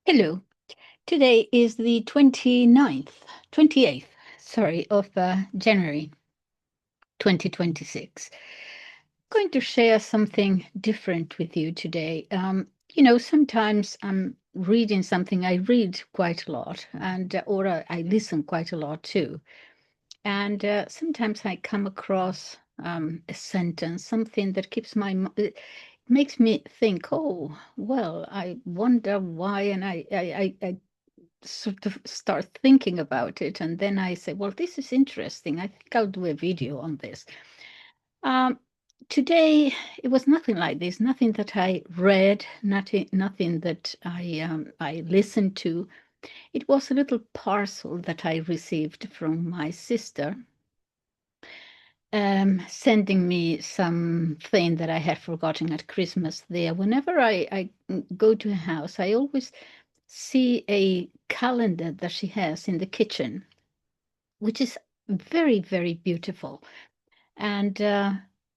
Hello. Today is the 28th, of January 2026. I'm going to share something different with you today. Sometimes I'm reading something, I read quite a lot, and or I listen quite a lot too. And sometimes I come across a sentence, something that keeps it makes me think, oh, well, I wonder why, and I sort of start thinking about it. And then I say, well, this is interesting. I think I'll do a video on this. Um, Today, it was nothing like this, nothing that I read, nothing that I listened to. It was a little parcel that I received from my sister, sending me something that I had forgotten at Christmas there. Whenever I go to a house, I always see a calendar that she has in the kitchen, which is very, very beautiful. And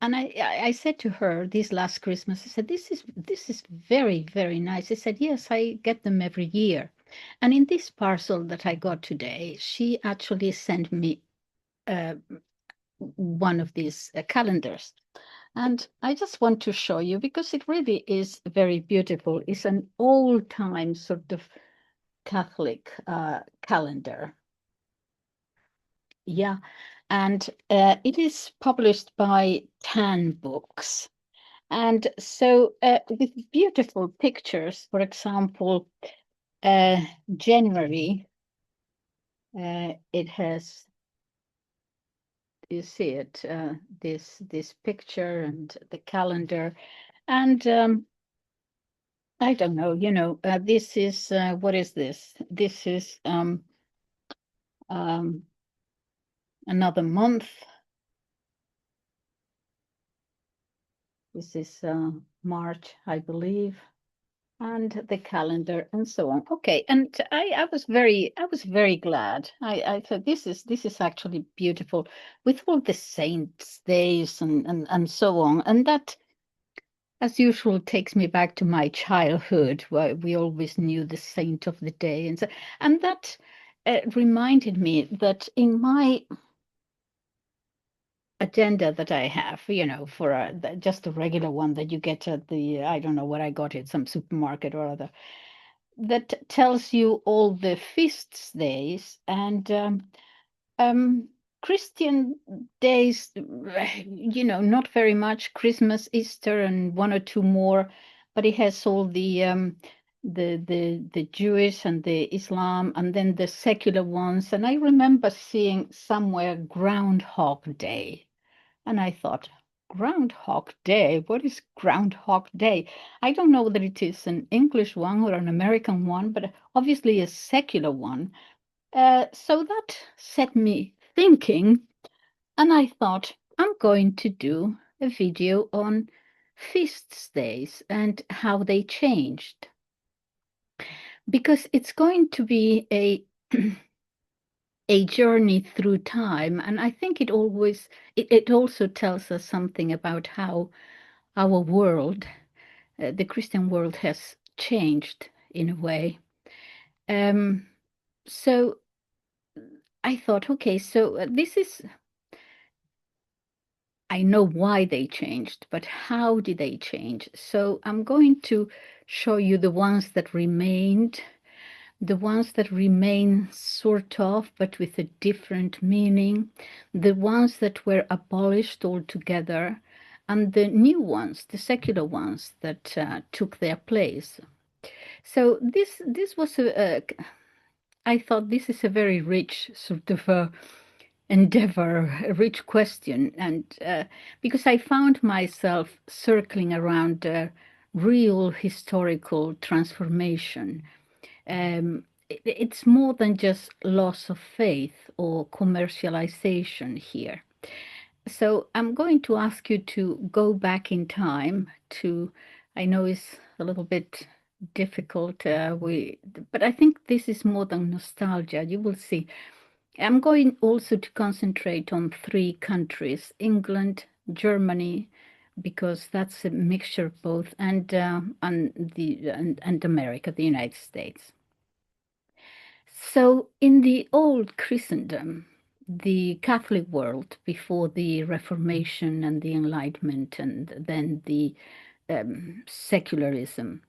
I said to her this last Christmas, I said, this is very, very nice. I said, yes, I get them every year. And in this parcel that I got today, she actually sent me uh, one of these calendars. And I just want to show you because it really is very beautiful. It's an old time sort of Catholic calendar. Yeah. And it is published by Tan Books. And so with beautiful pictures, for example, uh, January, it has, you see it, this picture and the calendar. And I don't know, this is, what is this? This is um, another month. This is March, I believe, and the calendar and so on. Okay, and I was very glad. I thought this is actually beautiful with all the saints' days and so on. And that, as usual, takes me back to my childhood, where we always knew the saint of the day, and that reminded me that in my agenda that I have, for just a regular one that you get at I don't know what I got at some supermarket or other, that tells you all the feasts days and um, Christian days, not very much, Christmas, Easter, and one or two more, but it has all the Jewish and the Islam, and then the secular ones. And I remember seeing somewhere Groundhog Day. And I thought, Groundhog Day? What is Groundhog Day? I don't know whether it is an English one or an American one, but obviously a secular one. So that set me thinking, and I thought, I'm going to do a video on feast days and how they changed. Because it's going to be a journey through time. And I think it also tells us something about how our world, the Christian world, has changed in a way. Um, so I thought, okay, so I know why they changed, but how did they change? So I'm going to show you the ones that remained, the ones that remain sort of, but with a different meaning, the ones that were abolished altogether, and the new ones, the secular ones that took their place. So this was I thought this is a very rich sort of endeavor, a rich question, and because I found myself circling around real historical transformation. It's more than just loss of faith or commercialization here. So I'm going to ask you to go back in time to, I know it's a little bit difficult, but I think this is more than nostalgia. You will see. I'm going also to concentrate on three countries: England, Germany, because that's a mixture of both, and America, the United States. So, in the old Christendom, the Catholic world before the Reformation and the Enlightenment, and then the secularism,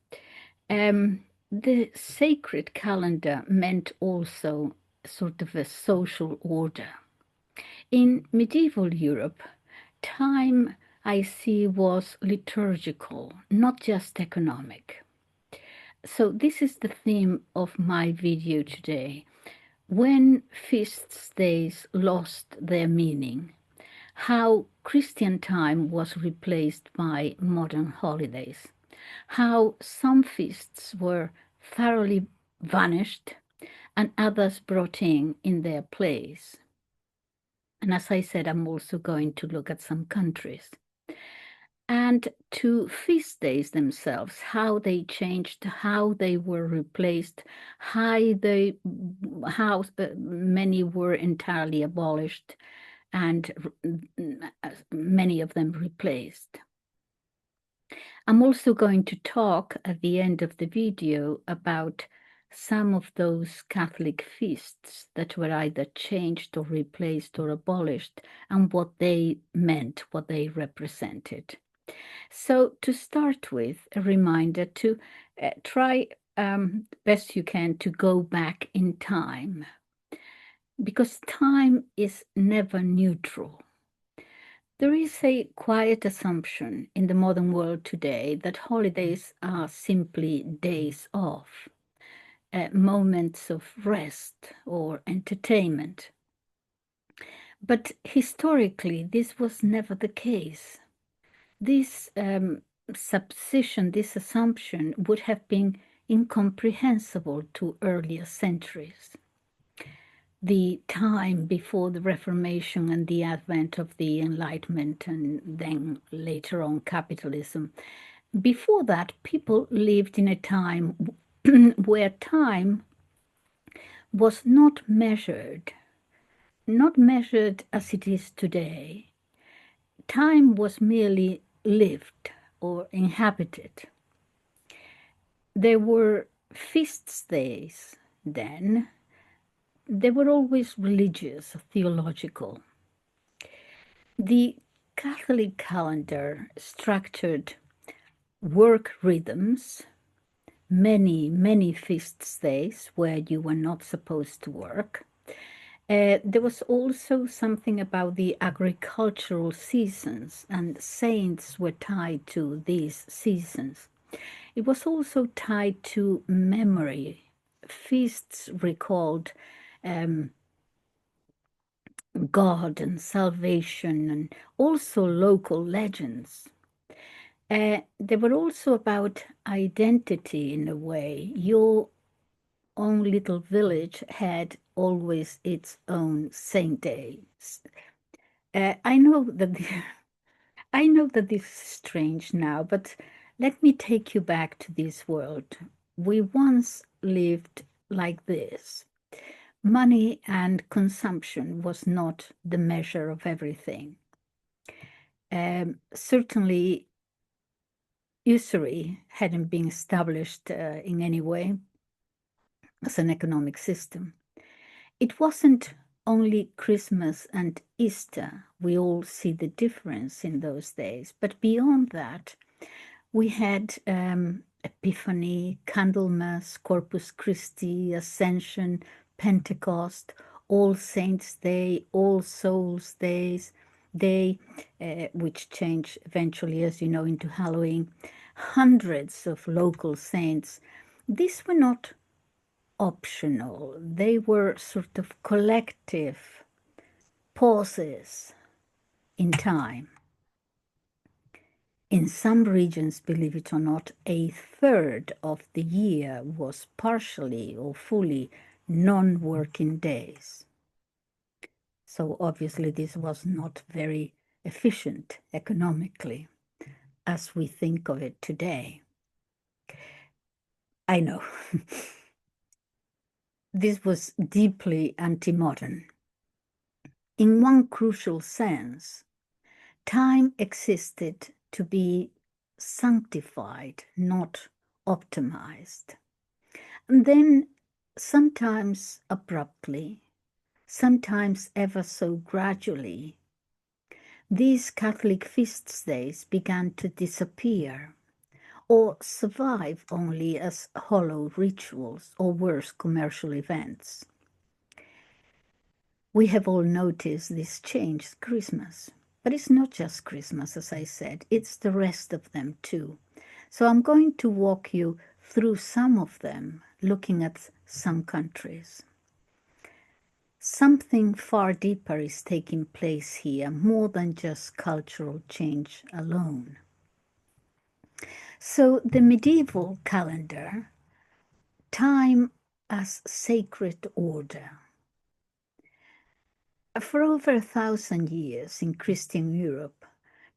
the sacred calendar meant also sort of a social order. In medieval Europe, time I see was liturgical, not just economic. So, this is the theme of my video today. When feast days lost their meaning, how Christian time was replaced by modern holidays, how some feasts were thoroughly vanished and others brought in their place. And as I said, I'm also going to look at some countries. And to feast days themselves, how they changed, how they were replaced, how many were entirely abolished, and many of them replaced. I'm also going to talk at the end of the video about some of those Catholic feasts that were either changed or replaced or abolished, and what they meant, what they represented. So to start with, a reminder to try best you can to go back in time, because time is never neutral. There is a quiet assumption in the modern world today that holidays are simply days off, moments of rest or entertainment. But historically, this was never the case. This supposition, this assumption would have been incomprehensible to earlier centuries. The time before the Reformation and the advent of the Enlightenment, and then later on capitalism. Before that, people lived in a time where time was not measured as it is today. Time was merely lived or inhabited. There were feast days then. They were always religious, theological. The Catholic calendar structured work rhythms, many feast days where you were not supposed to work. There was also something about the agricultural seasons, and saints were tied to these seasons. It was also tied to memory. Feasts recalled God and salvation, and also local legends. They were also about identity in a way. Your own little village had always its own saint days. I know that I know that this is strange now, but let me take you back to this world. We once lived like this. Money and consumption was not the measure of everything. Certainly, usury hadn't been established in any way as an economic system. It wasn't only Christmas and Easter. We all see the difference in those days. But beyond that, we had Epiphany, Candlemas, Corpus Christi, Ascension, Pentecost, All Saints' Day, All Souls' Day, which changed eventually, as you know, into Halloween. Hundreds of local saints. These were not optional. They were sort of collective pauses in time. In some regions, believe it or not, a third of the year was partially or fully non-working days. So obviously this was not very efficient economically as we think of it today. I know. This was deeply anti-modern. In one crucial sense, time existed to be sanctified, not optimized. And then Sometimes abruptly, sometimes ever so gradually, these Catholic feast days began to disappear or survive only as hollow rituals or worse, commercial events. We have all noticed this change, Christmas. But it's not just Christmas, as I said, it's the rest of them too. So I'm going to walk you through some of them, looking at some countries. Something far deeper is taking place here, more than just cultural change alone. So the medieval calendar, time as sacred order. For over 1,000 years in Christian Europe,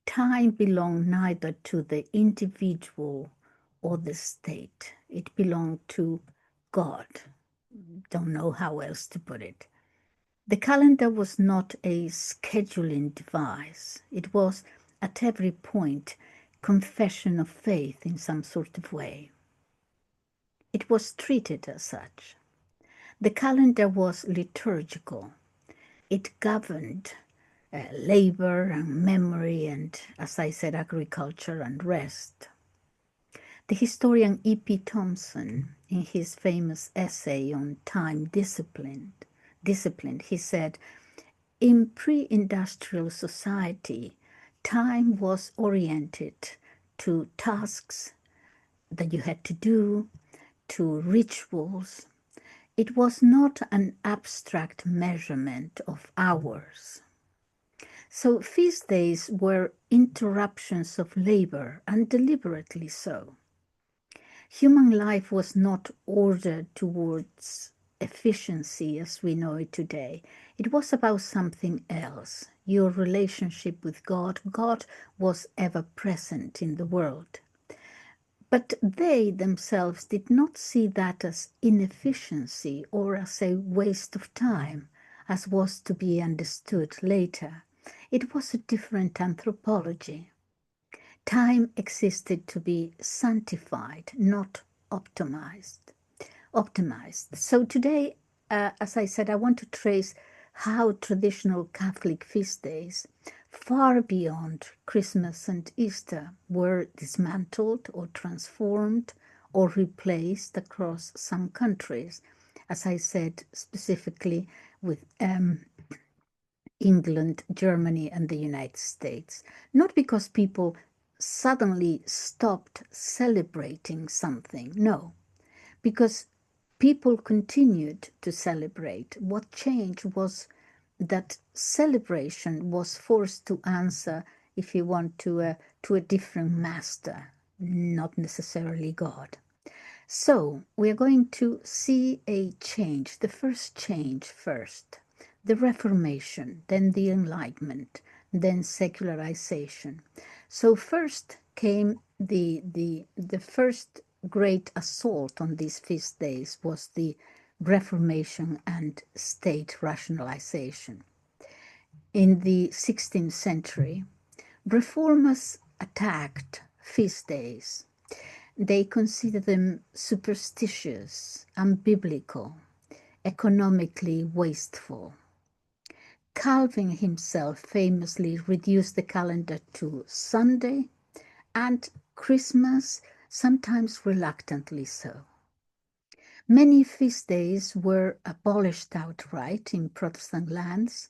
time belonged neither to the individual or the state. It belonged to God. Don't know how else to put it. The calendar was not a scheduling device. It was, at every point, confession of faith in some sort of way. It was treated as such. The calendar was liturgical. It governed labor and memory and, as I said, agriculture and rest. The historian E.P. Thompson, in his famous essay on time discipline, he said, in pre-industrial society, time was oriented to tasks that you had to do, to rituals. It was not an abstract measurement of hours. So feast days were interruptions of labor, and deliberately so. Human life was not ordered towards efficiency as we know it today. It was about something else, your relationship with God. God was ever present in the world. But they themselves did not see that as inefficiency or as a waste of time, as was to be understood later. It was a different anthropology. Time existed to be sanctified, not optimized. So today, as I said, I want to trace how traditional Catholic feast days, far beyond Christmas and Easter, were dismantled or transformed or replaced across some countries. As I said, specifically with England, Germany, and the United States. Not because people suddenly stopped celebrating something, no, because people continued to celebrate. What changed was that celebration was forced to answer, if you want, to a different master, not necessarily God. So we are going to see a change, the first change first, the Reformation, then the Enlightenment, then secularization. So first came the first great assault on these feast days was the Reformation and state rationalization. In the 16th century, reformers attacked feast days. They consider them superstitious, unbiblical, economically wasteful. Calvin himself famously reduced the calendar to Sunday and Christmas, sometimes reluctantly so. Many feast days were abolished outright in Protestant lands,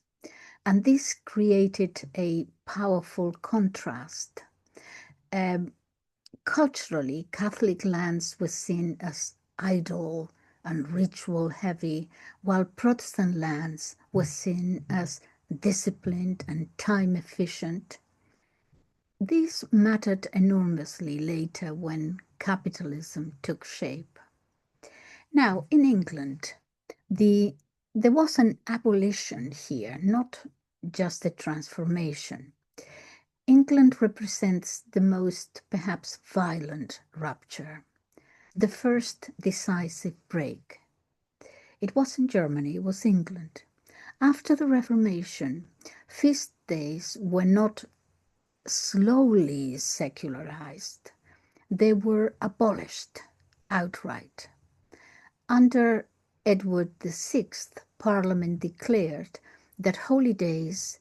and this created a powerful contrast. Culturally, Catholic lands were seen as idle and ritual heavy, while Protestant lands were seen as disciplined and time efficient. This mattered enormously later when capitalism took shape. Now, in England, there was an abolition here, not just a transformation. England represents the most, perhaps, violent rupture, the first decisive break. It wasn't Germany, it was England. After the Reformation, feast days were not slowly secularized, they were abolished outright. Under Edward VI Parliament declared that holidays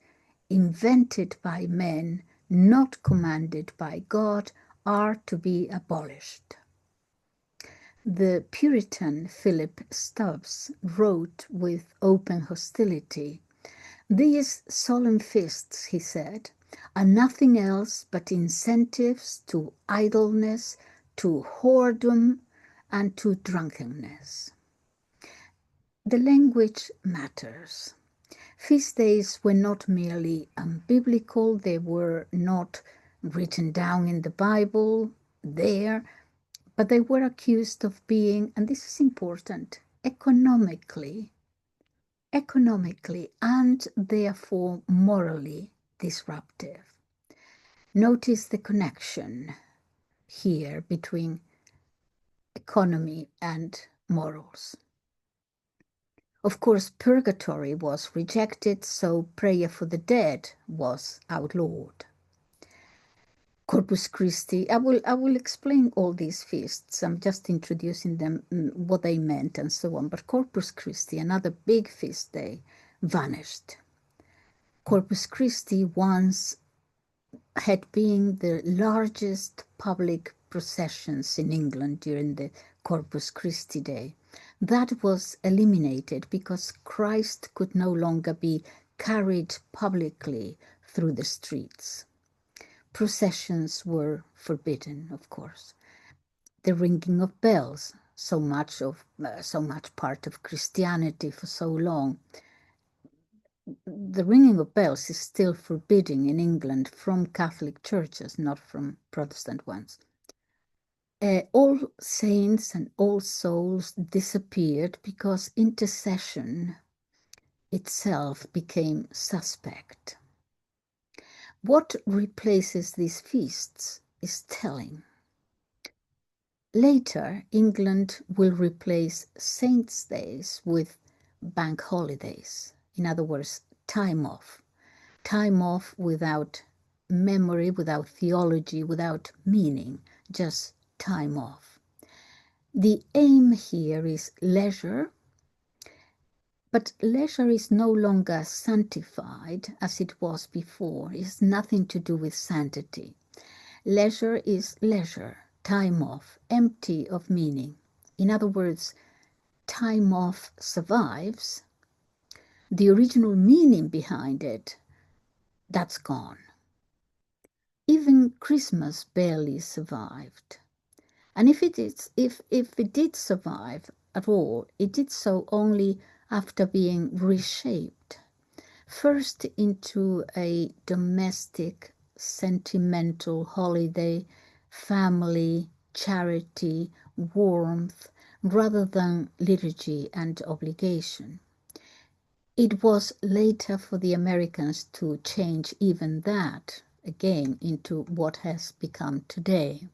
invented by men, not commanded by God, are to be abolished. The Puritan Philip Stubbs wrote with open hostility, "These solemn feasts," he said, "are nothing else but incentives to idleness, to whoredom, and to drunkenness." The language matters. Feast days were not merely unbiblical, they were not written down in the Bible there, but they were accused of being, and this is important, economically and therefore morally disruptive. Notice the connection here between economy and morals. Of course, purgatory was rejected, so prayer for the dead was outlawed. Corpus Christi, I will explain all these feasts. I'm just introducing them, what they meant and so on. But Corpus Christi, another big feast day, vanished. Corpus Christi once had been the largest public processions in England during the Corpus Christi Day. That was eliminated because Christ could no longer be carried publicly through the streets. Processions were forbidden, of course. The ringing of bells, so much part of Christianity for so long. The ringing of bells is still forbidden in England from Catholic churches, not from Protestant ones. All saints and all souls disappeared because intercession itself became suspect. What replaces these feasts is telling. Later, England will replace saints' days with bank holidays. In other words, time off without memory, without theology, without meaning, just time off. The aim here is leisure, but leisure is no longer sanctified as it was before. It has nothing to do with sanctity. Leisure is leisure, time off, empty of meaning. In other words, time off survives. The original meaning behind it, that's gone. Even Christmas barely survived. And if it did survive at all, it did so only after being reshaped, first into a domestic, sentimental holiday, family, charity, warmth, rather than liturgy and obligation. It was later for the Americans to change even that again into what has become today.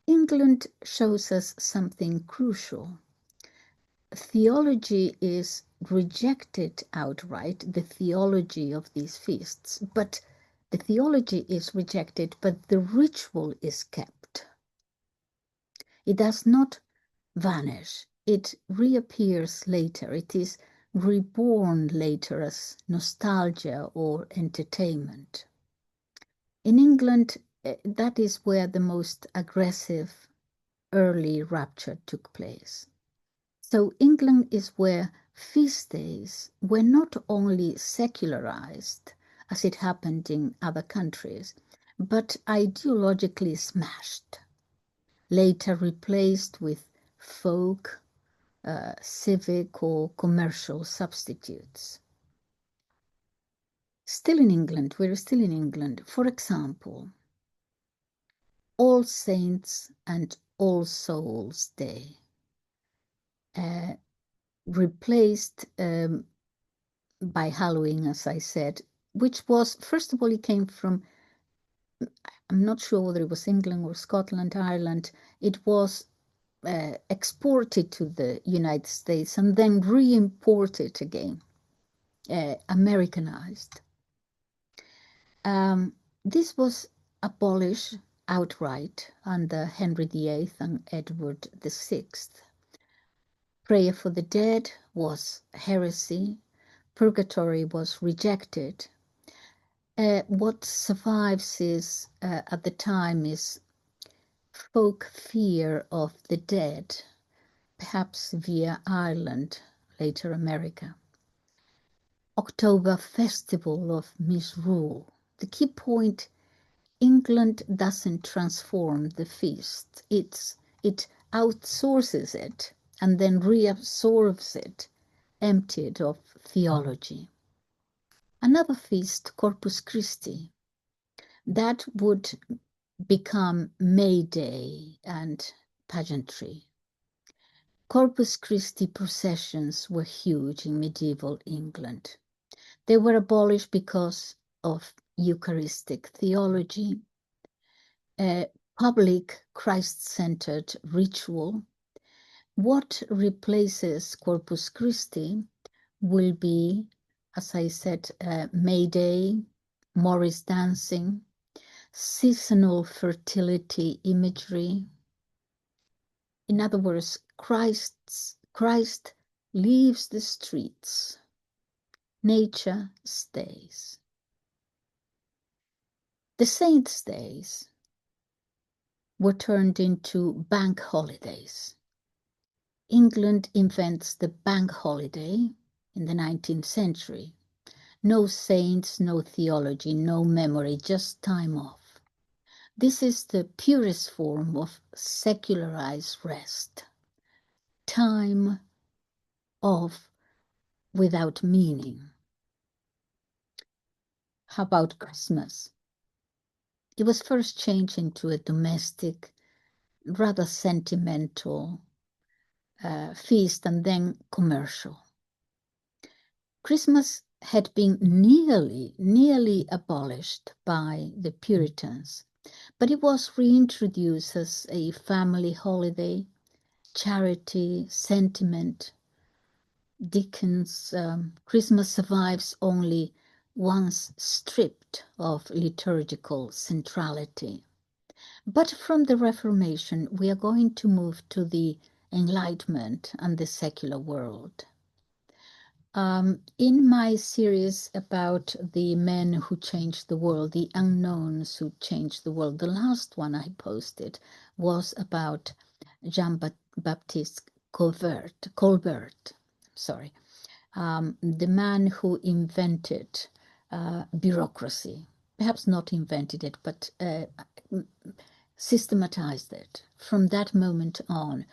England shows us something crucial. Theology is rejected outright, the theology of these feasts, but the theology is rejected, but the ritual is kept. It does not vanish. It reappears later. It is reborn later as nostalgia or entertainment. In England, that is where the most aggressive early rapture took place. So England is where feast days were not only secularized, as it happened in other countries, but ideologically smashed, later replaced with folk, civic or commercial substitutes. Still in England, we're still in England. For example, All Saints and All Souls Day, replaced by Halloween, as I said, which was, first of all, it came from, I'm not sure whether it was England or Scotland, Ireland. It was exported to the United States and then re-imported again, Americanized. This was abolished outright under Henry VIII and Edward VI. Prayer for the dead was heresy. Purgatory was rejected. What survives is, at the time, is folk fear of the dead, perhaps via Ireland, later America. October Festival of Misrule. The key point: England doesn't transform the feast. It outsources it and then reabsorbs it, emptied of theology. Another feast, Corpus Christi, that would become May Day and pageantry. Corpus Christi processions were huge in medieval England. They were abolished because of Eucharistic theology, public Christ-centered ritual. What replaces Corpus Christi will be, as I said, May Day, Morris dancing, seasonal fertility imagery. In other words, Christ leaves the streets, nature stays. The saints' days were turned into bank holidays. England invents the bank holiday in the 19th century. No saints, no theology, no memory, just time off. This is the purest form of secularized rest. Time off without meaning. How about Christmas? It was first changed into a domestic, rather sentimental feast, and then commercial. Christmas had been nearly abolished by the Puritans, but it was reintroduced as a family holiday, charity, sentiment. Dickens' Christmas survives only once stripped of liturgical centrality. But from the Reformation, we are going to move to the Enlightenment and the secular world. In my series about the men who changed the world, the unknowns who changed the world, the last one I posted was about Jean-Baptiste Colbert, the man who invented bureaucracy. Perhaps not invented it, but systematized it. From that moment on,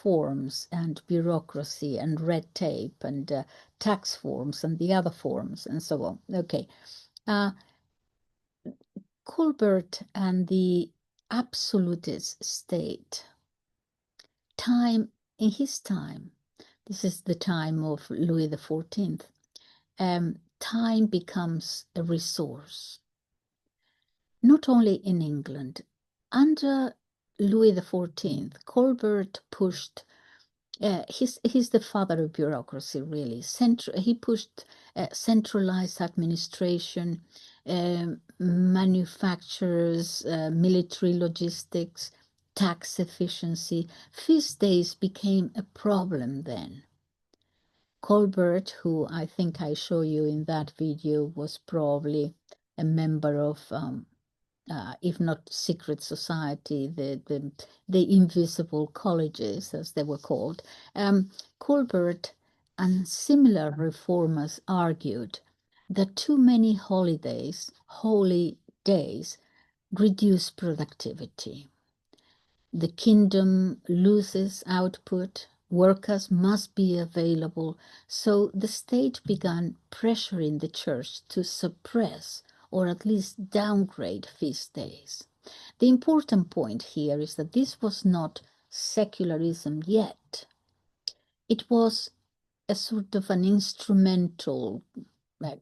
forms and bureaucracy and red tape and tax forms and the other forms and so on. Okay. Colbert and the absolutist state. In his time, this is the time of Louis XIV, time becomes a resource. Not only in England. Under Louis XIV, Colbert pushed, he's the father of bureaucracy, really. He pushed centralized administration, manufacturers, military logistics, tax efficiency. Feast days became a problem then. Colbert, who I think I show you in that video, was probably a member of if not secret society, the invisible colleges, as they were called. Colbert and similar reformers argued that too many holy days, reduce productivity. The kingdom loses output, workers must be available, so the state began pressuring the church to suppress or at least downgrade feast days. The important point here is that this was not secularism yet. It was a sort of an instrumental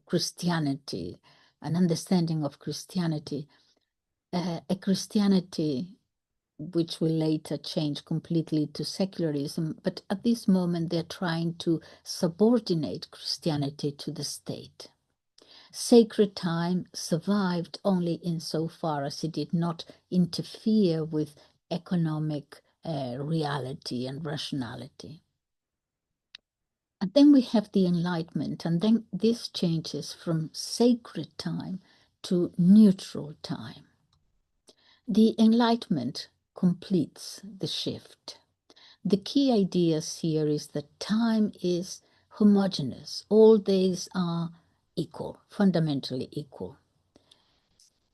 Christianity, an understanding of Christianity, a Christianity which will later change completely to secularism. But at this moment, they're trying to subordinate Christianity to the state. Sacred time survived only insofar as it did not interfere with economic reality and rationality. And then we have the Enlightenment, and then this changes from sacred time to neutral time. The Enlightenment completes the shift. The key ideas here is that time is homogeneous. All days are equal, fundamentally equal.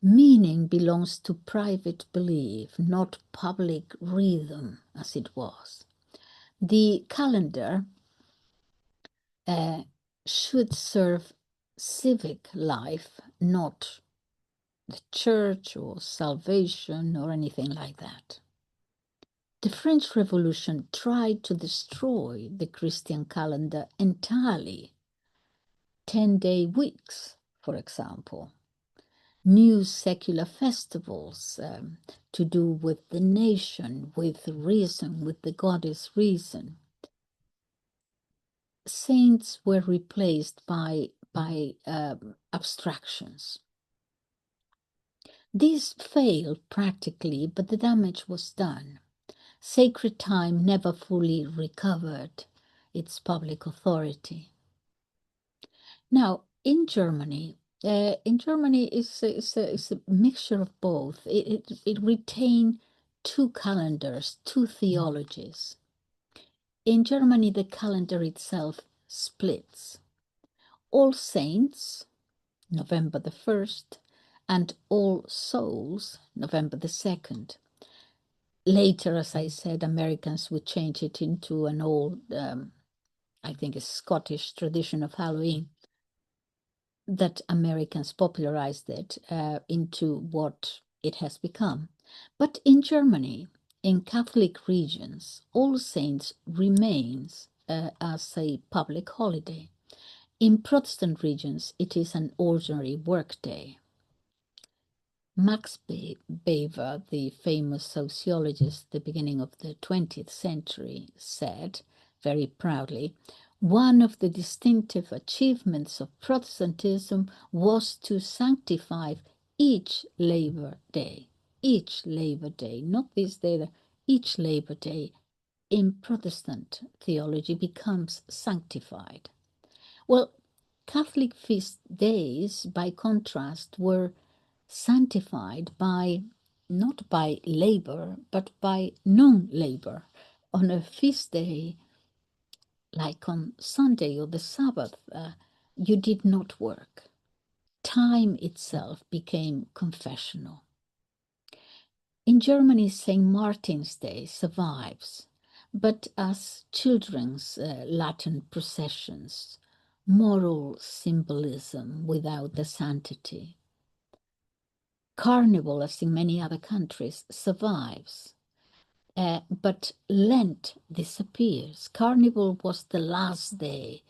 Meaning belongs to private belief, not public rhythm as it was. The calendar should serve civic life, not the church or salvation or anything like that. The French Revolution tried to destroy the Christian calendar entirely. 10-day weeks, for example. New secular festivals to do with the nation, with reason, with the goddess reason. Saints were replaced by abstractions. These failed practically, but the damage was done. Sacred time never fully recovered its public authority. Now, in Germany is a mixture of both. It retained two calendars, two theologies. In Germany, the calendar itself splits. All Saints, November the 1st, and All Souls, November the 2nd. Later, as I said, Americans would change it into an old, I think, a Scottish tradition of Halloween, that Americans popularized it into what it has become. But in Germany, in Catholic regions, All Saints remains as a public holiday. In Protestant regions, it is an ordinary workday. Max Weber, the famous sociologist at the beginning of the 20th century, said very proudly, one of the distinctive achievements of Protestantism was to sanctify each Labor Day, not this day, each Labor Day in Protestant theology becomes sanctified. Well, Catholic feast days, by contrast, were sanctified by not by labor, but by non-labor. On a feast day, like on Sunday or the Sabbath, you did not work. Time itself became confessional. In Germany, St. Martin's Day survives, but as children's Latin processions, moral symbolism without the sanctity. Carnival, as in many other countries, survives, but Lent disappears. Carnival was the last day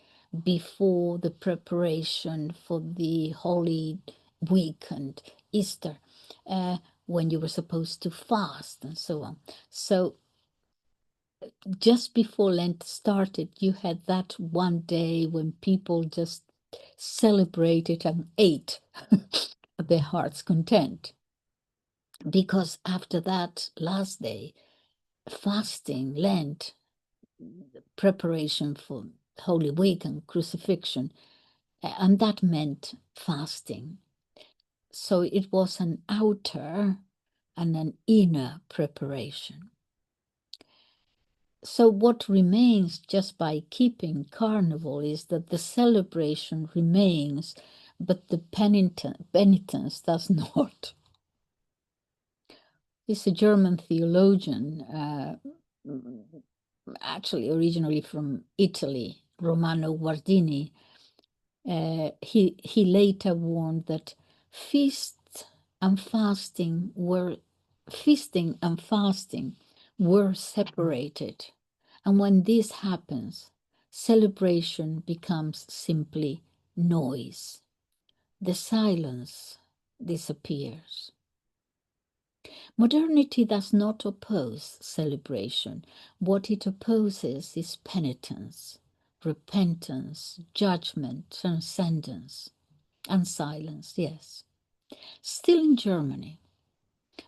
before the preparation for the Holy Week and Easter, when you were supposed to fast and so on. So just before Lent started, you had that one day when people just celebrated and ate their heart's content. Because after that last day, fasting, Lent, preparation for Holy Week and crucifixion, and that meant fasting. So it was an outer and an inner preparation. So what remains just by keeping Carnival is that the celebration remains, but the penitence does not. He's a German theologian, actually originally from Italy, Romano Guardini. He later warned that feasting and fasting were separated, and when this happens, celebration becomes simply noise. The silence disappears. Modernity does not oppose celebration. What it opposes is penitence, repentance, judgment, transcendence, and silence, yes. Still in Germany,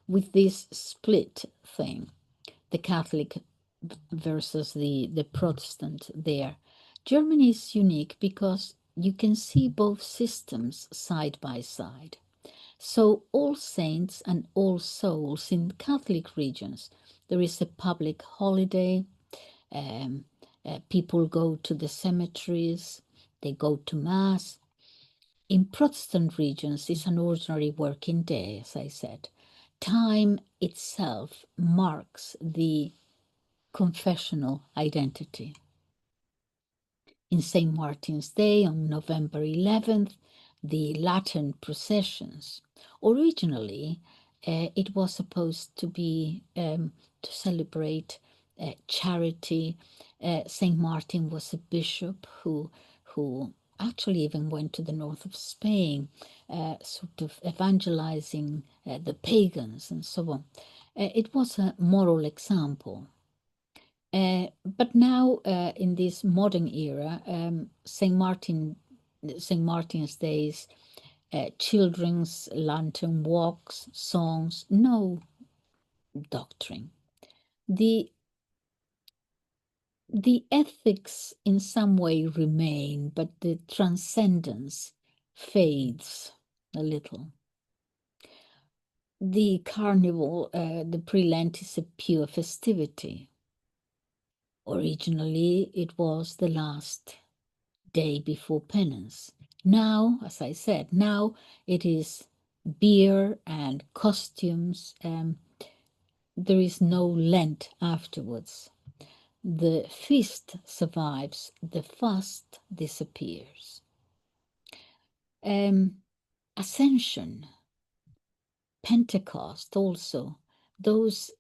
with this split thing, the Catholic versus the Protestant there, Germany is unique because you can see both systems side by side. So All Saints and All Souls in Catholic regions, there is a public holiday. Um, People go to the cemeteries, they go to Mass. In Protestant regions, it's an ordinary working day, as I said. Time itself marks the confessional identity. In St. Martin's Day on November 11th, the Latin processions. Originally, it was supposed to be to celebrate charity. St. Martin was a bishop who actually even went to the north of Spain, sort of evangelizing the pagans and so on. It was a moral example. But now, in this modern era, St. Martin's Days, children's lantern walks, songs, no doctrine. The ethics in some way remain, but the transcendence fades a little. The carnival, the pre-Lent, is a pure festivity. Originally, it was the last day before penance. Now, as I said, now it is beer and costumes. There is no Lent afterwards. The feast survives, the fast disappears. Ascension, Pentecost also, those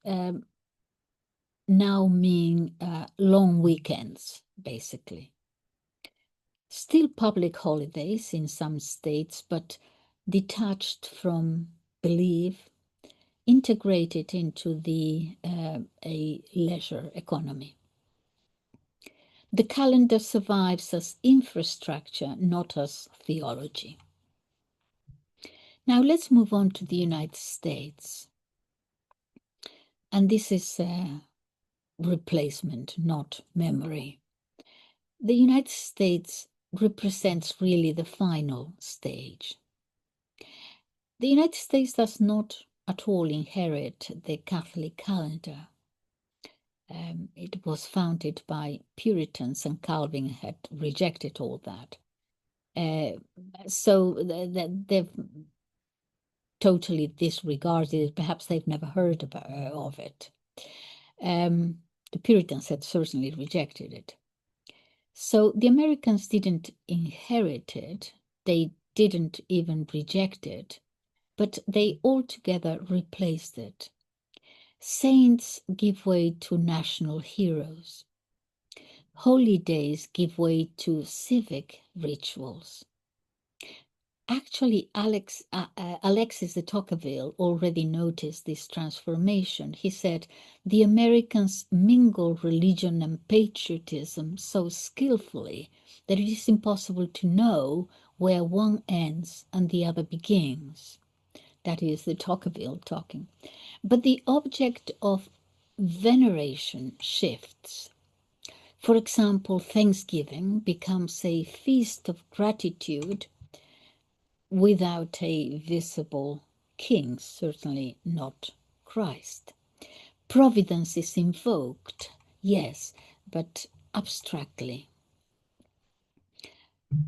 now mean long weekends, basically. Still public holidays in some states, but detached from belief, integrated into a leisure economy. The calendar survives as infrastructure, not as theology. Now let's move on to the United States. And this is replacement, not memory. The United States represents really the final stage. The United States does not at all inherit the Catholic calendar. It was founded by Puritans, and Calvin had rejected all that. So they've totally disregarded it. Perhaps they've never heard of it. The Puritans had certainly rejected it. So the Americans didn't inherit it. They didn't even reject it, but they altogether replaced it. Saints give way to national heroes. Holy days give way to civic rituals. Actually, Alexis de Tocqueville already noticed this transformation. He said, the Americans mingle religion and patriotism so skillfully that it is impossible to know where one ends and the other begins. That is de Tocqueville talking. But the object of veneration shifts. For example, Thanksgiving becomes a feast of gratitude without a visible king, certainly not Christ. Providence is invoked, yes, but abstractly.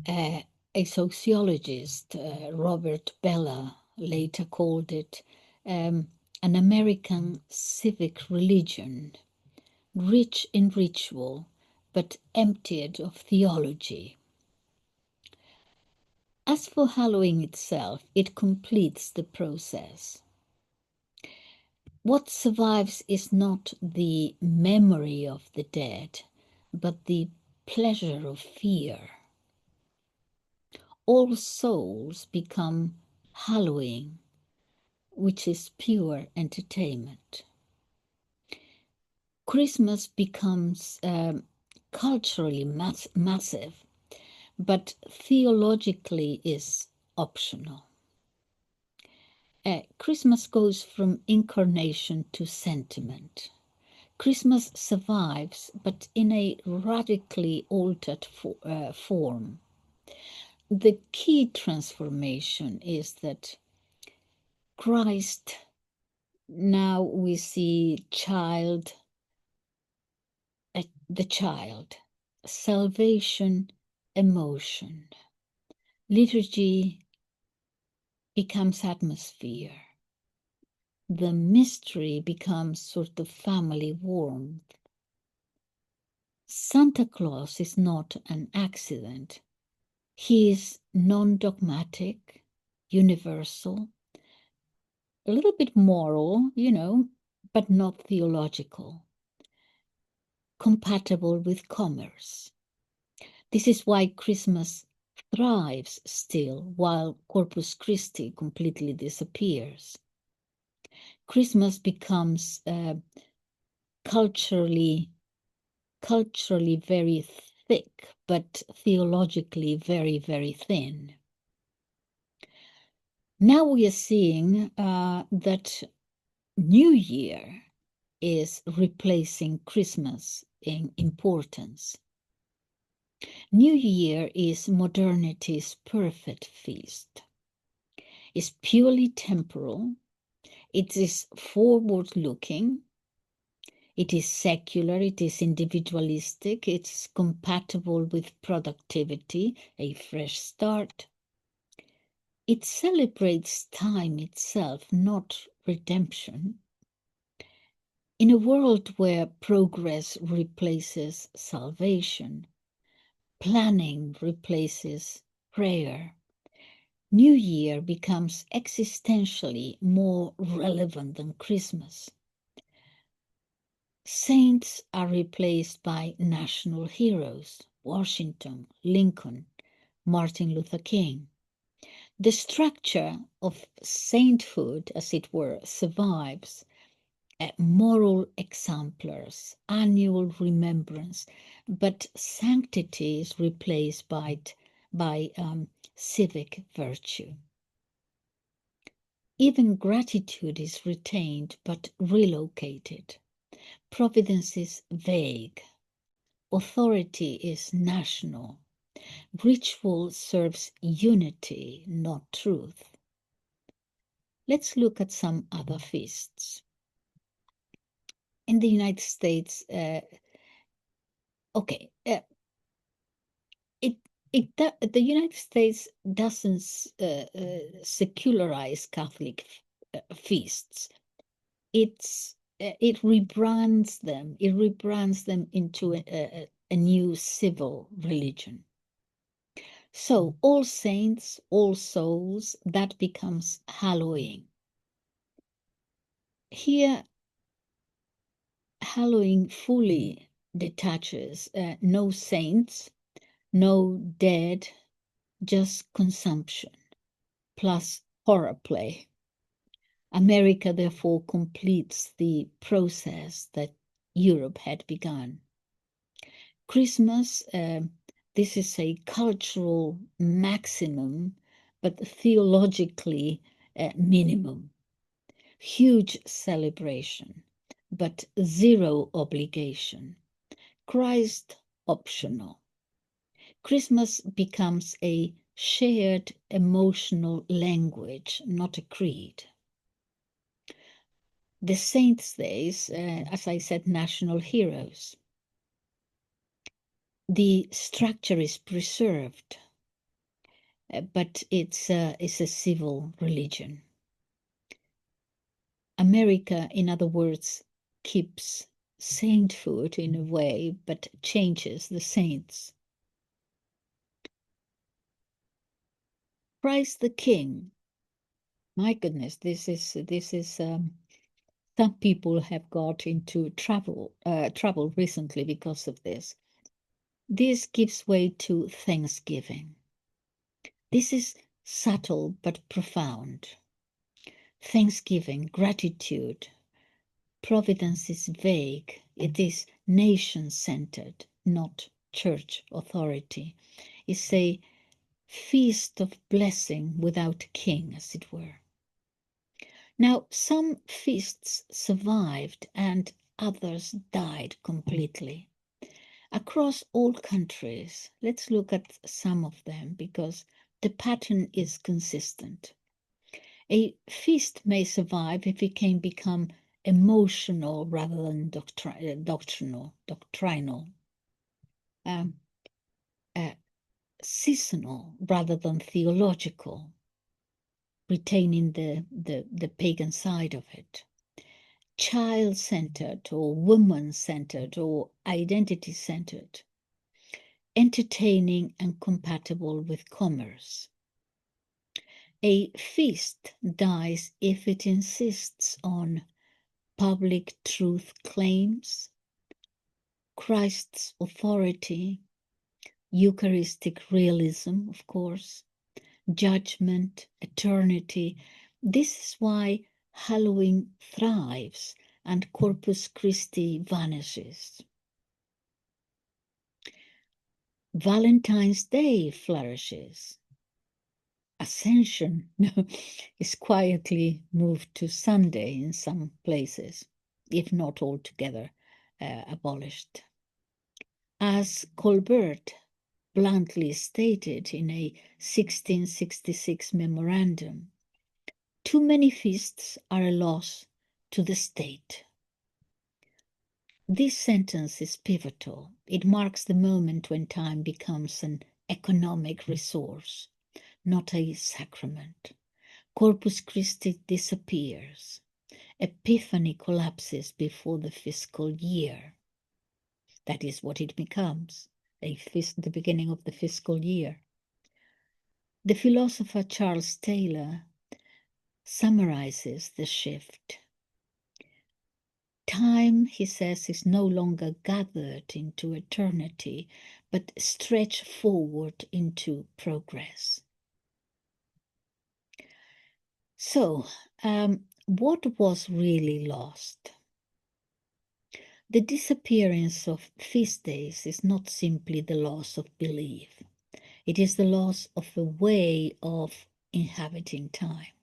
A sociologist, Robert Bellah, later called it an American civic religion, rich in ritual, but emptied of theology. As for Halloween itself, it completes the process. What survives is not the memory of the dead, but the pleasure of fear. All souls become Halloween, which is pure entertainment. Christmas becomes culturally massive, but theologically is optional. Christmas goes from incarnation to sentiment. Christmas survives, but in a radically altered form. The key transformation is that Christ, now we see the child, salvation, emotion. Liturgy becomes atmosphere. The mystery becomes sort of family warmth. Santa Claus is not an accident. He is non-dogmatic, universal, a little bit moral, but not theological, compatible with commerce. This is why Christmas thrives still, while Corpus Christi completely disappears. Christmas becomes culturally very thick, but theologically very, very thin. Now we are seeing that New Year is replacing Christmas in importance. New Year is modernity's perfect feast. It's purely temporal. It is forward-looking. It is secular. It is individualistic. It's compatible with productivity, a fresh start. It celebrates time itself, not redemption. In a world where progress replaces salvation, planning replaces prayer, New Year becomes existentially more relevant than Christmas. Saints are replaced by national heroes, Washington, Lincoln, Martin Luther King. The structure of sainthood, as it were, survives. Moral exemplars, annual remembrance, but sanctity is replaced by civic virtue. Even gratitude is retained but relocated. Providence is vague. Authority is national. Ritual serves unity, not truth. Let's look at some other feasts. In the United States, the United States doesn't secularize Catholic feasts. It rebrands them. It rebrands them into a new civil religion. So All Saints, All Souls, that becomes Halloween. Here, Halloween fully detaches, no saints, no dead, just consumption, plus horror play. America therefore completes the process that Europe had begun. Christmas, this is a cultural maximum, but theologically minimum. Huge celebration, but zero obligation. Christ optional. Christmas becomes a shared emotional language, not a creed. The saints' days, as I said, national heroes. The structure is preserved, but it's a civil religion. America, in other words, keeps sainthood in a way, but changes the saints. Christ the King. My goodness, this is some people have got into trouble recently because of this. This gives way to thanksgiving. This is subtle but profound. Thanksgiving, gratitude. Providence is vague. It is nation-centered, not church authority. It's a feast of blessing without king, as it were. Now, some feasts survived and others died completely. Across all countries, let's look at some of them because the pattern is consistent. A feast may survive if it can become emotional rather than doctrinal, um, uh, seasonal rather than theological, retaining the pagan side of it, child-centered or woman-centered or identity-centered, entertaining and compatible with commerce. A feast dies if it insists on public truth claims, Christ's authority, Eucharistic realism, of course, judgment, eternity. This is why Halloween thrives and Corpus Christi vanishes. Valentine's Day flourishes. Ascension is quietly moved to Sunday in some places, if not altogether abolished. As Colbert bluntly stated in a 1666 memorandum, too many feasts are a loss to the state. This sentence is pivotal. It marks the moment when time becomes an economic resource, not a sacrament. Corpus Christi disappears. Epiphany collapses before the fiscal year. That is what it becomes, the beginning of the fiscal year. The philosopher Charles Taylor summarizes the shift. Time, he says, is no longer gathered into eternity, but stretched forward into progress. So, what was really lost? The disappearance of feast days is not simply the loss of belief. It is the loss of a way of inhabiting time.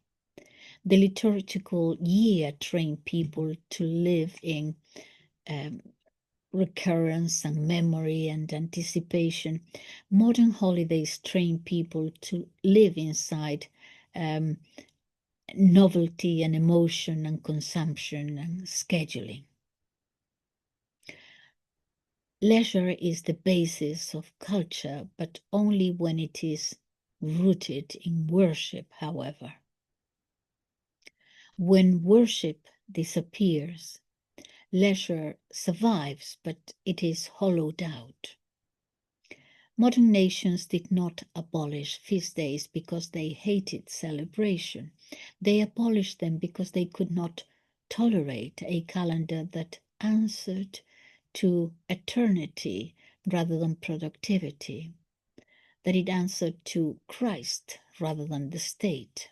The liturgical year trained people to live in recurrence and memory and anticipation. Modern holidays train people to live inside novelty and emotion and consumption and scheduling. Leisure is the basis of culture, but only when it is rooted in worship, however. When worship disappears, leisure survives, but it is hollowed out. Modern nations did not abolish feast days because they hated celebration. They abolished them because they could not tolerate a calendar that answered to eternity rather than productivity, that it answered to Christ rather than the state,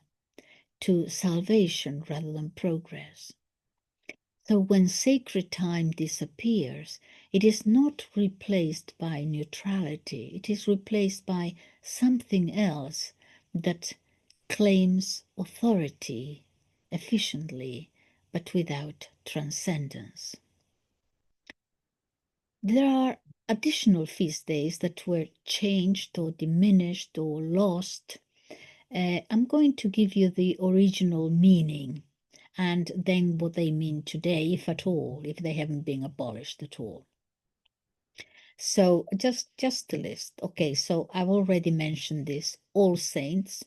to salvation rather than progress. So when sacred time disappears, it is not replaced by neutrality, it is replaced by something else that claims authority efficiently, but without transcendence. There are additional feast days that were changed or diminished or lost. I'm going to give you the original meaning and then what they mean today, if at all, if they haven't been abolished at all. So just the list. Okay, so I've already mentioned this. All Saints,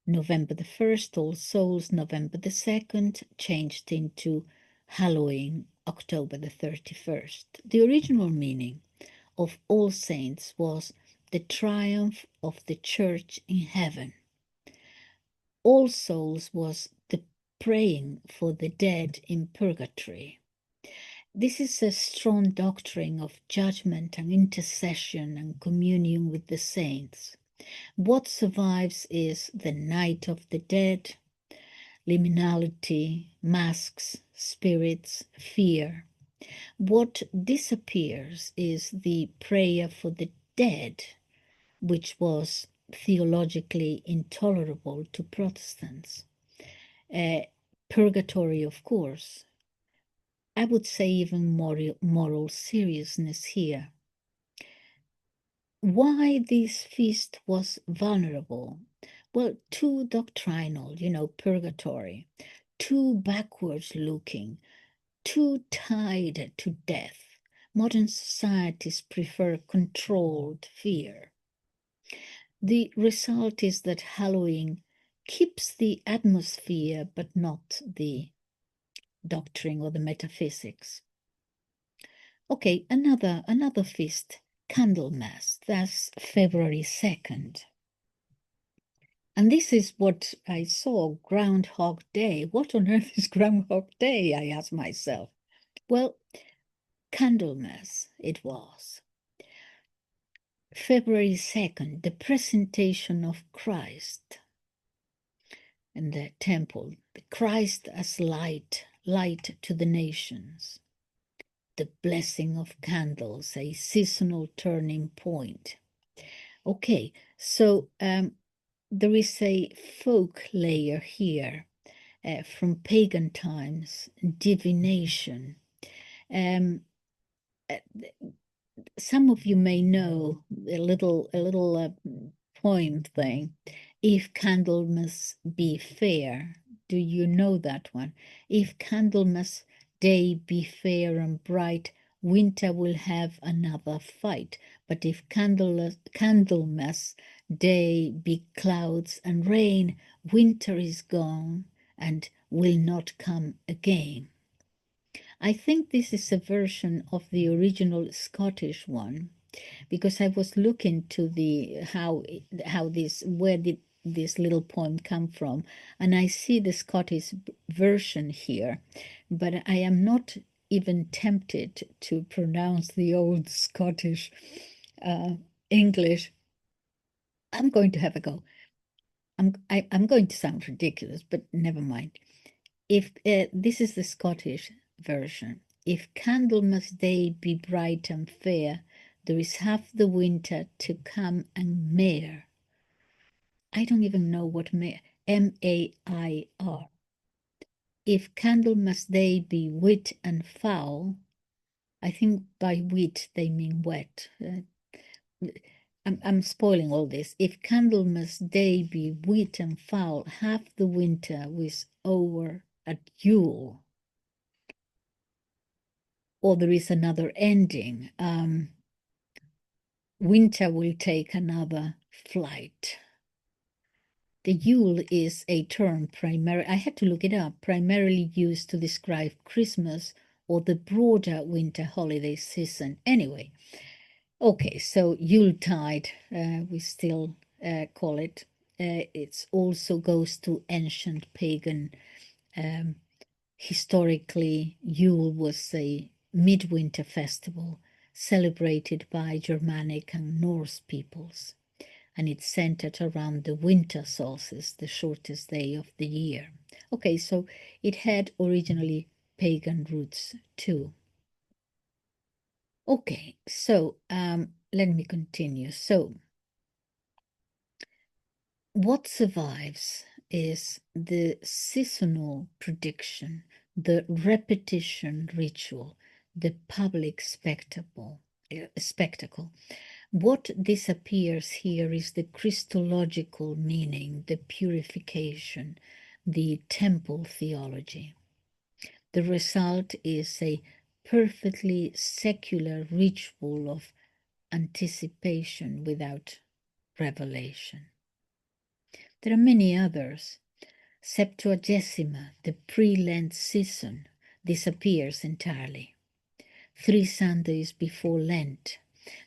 November the 1st, All Souls, November the 2nd, changed into Halloween, October the 31st. The original meaning of All Saints was the triumph of the church in heaven. All Souls was the praying for the dead in purgatory. This is a strong doctrine of judgment and intercession and communion with the saints. What survives is the night of the dead, liminality, masks, spirits, fear. What disappears is the prayer for the dead, which was theologically intolerable to Protestants. Purgatory, of course, I would say even moral seriousness here. Why this feast was vulnerable? Well, too doctrinal, purgatory, too backwards looking, too tied to death. Modern societies prefer controlled fear. The result is that Halloween keeps the atmosphere but not the doctrine or the metaphysics. Okay, another feast, Candlemas, that's February 2nd. And this is what I saw, Groundhog Day. What on earth is Groundhog Day? I asked myself. Well, Candlemas it was. February 2nd, the presentation of Christ in the temple, the Christ as light to the nations, the blessing of candles, a seasonal turning point. Okay, so there is a folk layer here from pagan times, divination. Some of you may know a little poem thing. If Candlemas be fair, do you know that one? If Candlemas day be fair and bright, winter will have another fight. But if Candlemas day be clouds and rain, winter is gone and will not come again. I think this is a version of the original Scottish one, because I was looking to the where did this little poem come from, and I see the Scottish version here, but I am not even tempted to pronounce the old Scottish English. I'm going to have a go. I'm going to sound ridiculous, but never mind. If this is the Scottish version, if Candlemas Day be bright and fair, there is half the winter to come and mair. I don't even know what mair, M-A-I-R. If Candlemas Day be wet and foul, I think by wet they mean wet. I'm spoiling all this. If Candlemas Day be wet and foul, half the winter was over at Yule. Or there is another ending. Winter will take another flight. The Yule is a term I had to look it up, primarily used to describe Christmas or the broader winter holiday season. Anyway, okay, so Yuletide, we still call it. It also goes to ancient pagan. Historically, Yule was a midwinter festival celebrated by Germanic and Norse peoples, and it's centered around the winter solstice, the shortest day of the year. Okay, so it had originally pagan roots too. Okay, so let me continue. So what survives is the seasonal prediction, the repetition ritual, the public spectacle. What disappears here is the Christological meaning, the purification, the temple theology. The result is a perfectly secular ritual of anticipation without revelation. There are many others. Septuagesima, the pre-Lent season, disappears entirely. 3 Sundays before Lent,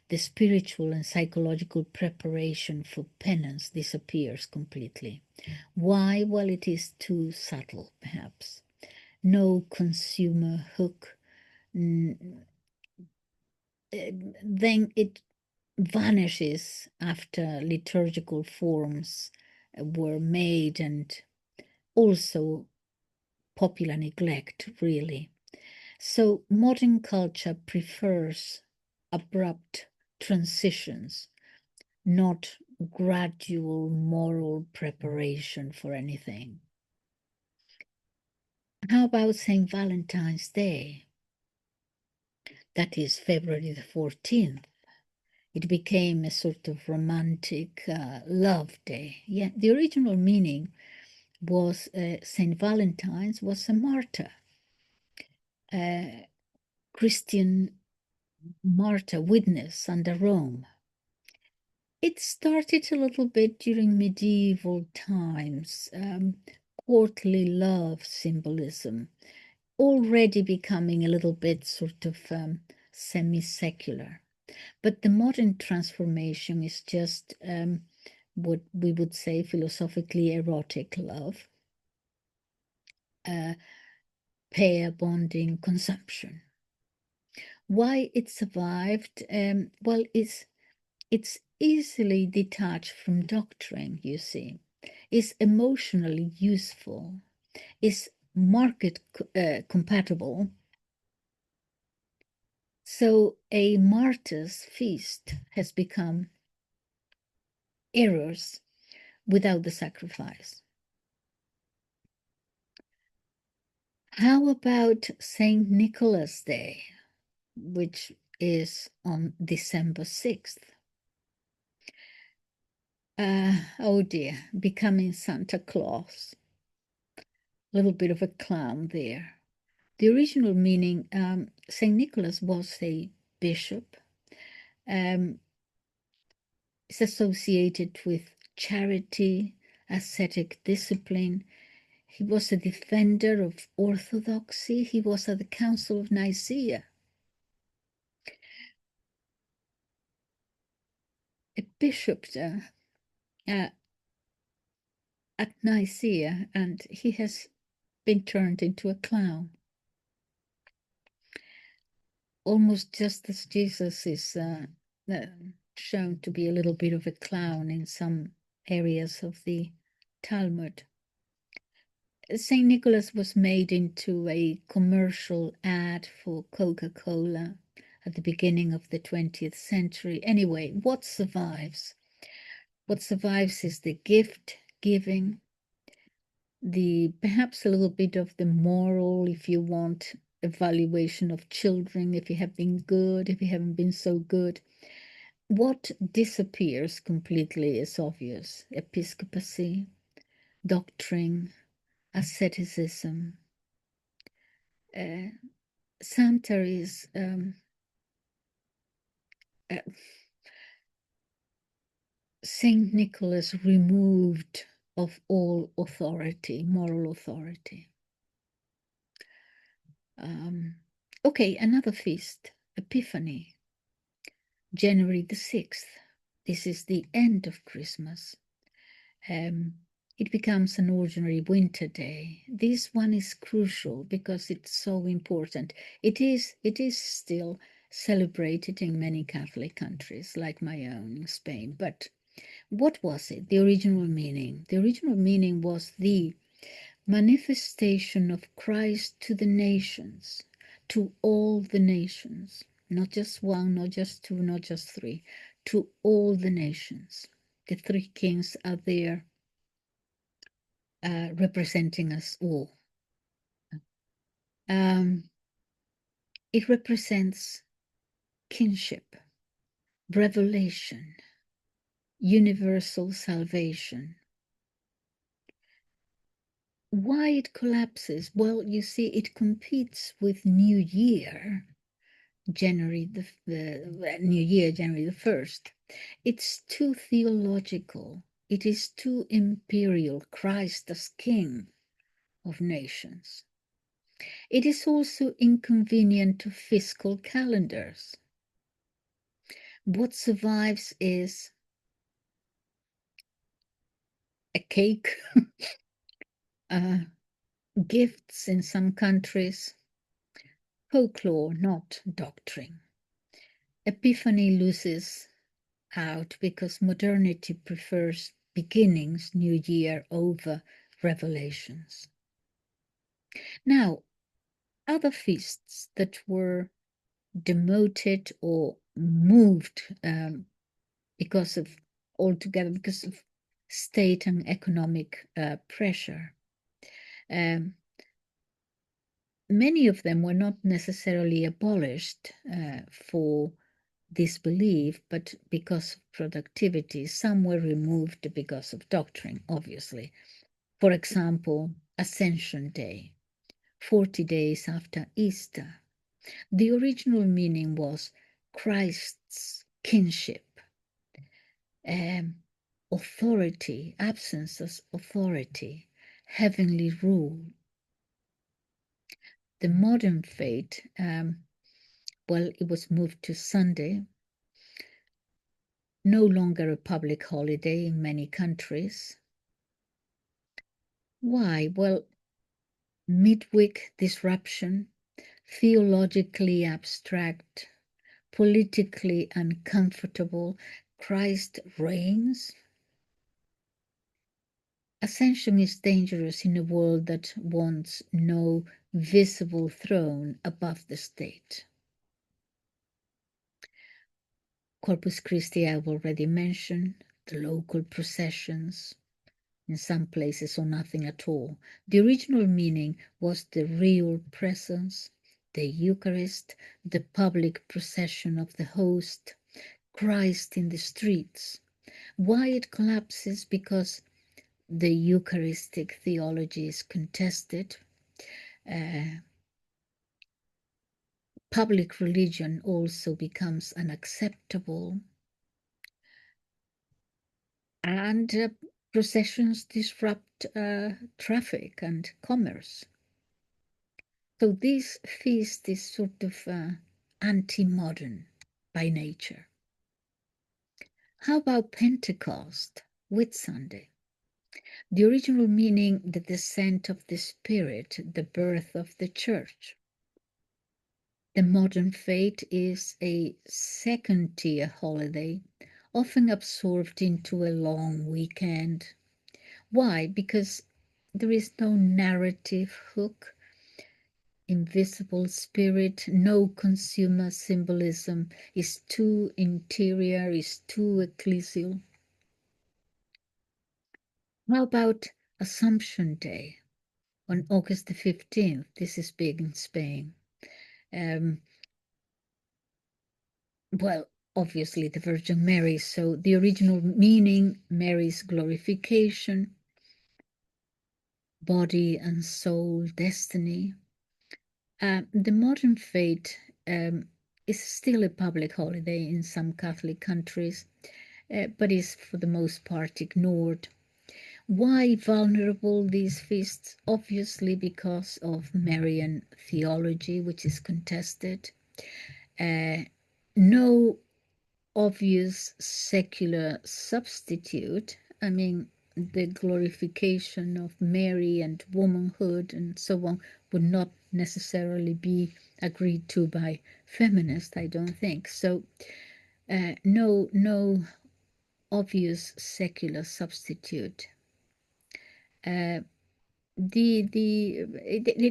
the spiritual and psychological preparation for penance disappears completely. Why? Well, it is too subtle, perhaps. No consumer hook. Then it vanishes after liturgical forms were made, and also popular neglect, really. So modern culture prefers abrupt transitions, not gradual moral preparation for anything. How about St. Valentine's Day? that is February the 14th. It became a sort of romantic love day. Yeah, the original meaning was Saint Valentine's was a martyr, a Christian martyr witness under Rome. It started a little bit during medieval times, courtly love symbolism, already becoming a little bit sort of semi-secular. But the modern transformation is just what we would say philosophically erotic love, pair bonding consumption. Why it survived? Well, it's easily detached from doctrine, you see. It's emotionally useful. It's market compatible. So a martyr's feast has become errors without the sacrifice. How about St. Nicholas Day, which is on December 6th? Oh dear, becoming Santa Claus. A little bit of a clown there. The original meaning, St. Nicholas was a bishop. It's associated with charity, ascetic discipline. He was a defender of orthodoxy. He was at the Council of Nicaea. A bishop at Nicaea, and he has been turned into a clown. Almost just as Jesus is shown to be a little bit of a clown in some areas of the Talmud. St. Nicholas was made into a commercial ad for Coca-Cola at the beginning of the 20th century. Anyway, what survives? What survives is the gift giving, the perhaps a little bit of the moral, if you want, evaluation of children, if you have been good, if you haven't been so good. What disappears completely is obvious: episcopacy, doctrine, asceticism. Santa is Saint Nicholas removed of all authority, moral authority. Okay, another feast, Epiphany, January the 6th. This is the end of Christmas. It becomes an ordinary winter day. This one is crucial because it's so important. It is still celebrated in many Catholic countries, like my own, Spain. But what was it? The original meaning. The original meaning was the manifestation of Christ to the nations, to all the nations, not just one, not just two, not just three, to all the nations. The three kings are there representing us all. It represents kinship, revelation, universal salvation. Why it collapses? Well, you see, it competes with New Year, January the New Year, January the 1st. It's too theological. It is too imperial, Christ as King of nations. It is also inconvenient to fiscal calendars. What survives is a cake, gifts in some countries, folklore, not doctrine. Epiphany loses out because modernity prefers beginnings, New Year, over revelations. Now, other feasts that were demoted or moved because of state and economic pressure. many of them were not necessarily abolished for disbelief, but because of productivity. Some were removed because of doctrine, obviously. For example, Ascension Day, 40 days after Easter. The original meaning was Christ's kinship, authority, absence of authority, heavenly rule. The modern fate, well, it was moved to Sunday, no longer a public holiday in many countries. Why? Well, midweek disruption, theologically abstract, politically uncomfortable, Christ reigns. Ascension is dangerous in a world that wants no visible throne above the state. Corpus Christi, I've already mentioned, the local processions, in some places or nothing at all. The original meaning was the real presence, the Eucharist, the public procession of the host, Christ in the streets. Why it collapses? Because the Eucharistic theology is contested. Public religion also becomes unacceptable, and processions disrupt traffic and commerce. So this feast is sort of anti-modern by nature. How about Pentecost, Whitsunday? The original meaning, the descent of the Spirit, the birth of the church. The modern fate is a second-tier holiday, often absorbed into a long weekend. Why? Because there is no narrative hook, invisible spirit, no consumer symbolism, is too interior, is too ecclesial. How about Assumption Day on August the 15th? This is big in Spain. Well, obviously the Virgin Mary, so the original meaning, Mary's glorification, body and soul, destiny. The modern fate is still a public holiday in some Catholic countries, but is for the most part ignored. Why vulnerable these feasts? Obviously because of Marian theology, which is contested. No obvious secular substitute. I mean, the glorification of Mary and womanhood and so on would not necessarily be agreed to by feminists, I don't think. So no obvious secular substitute. It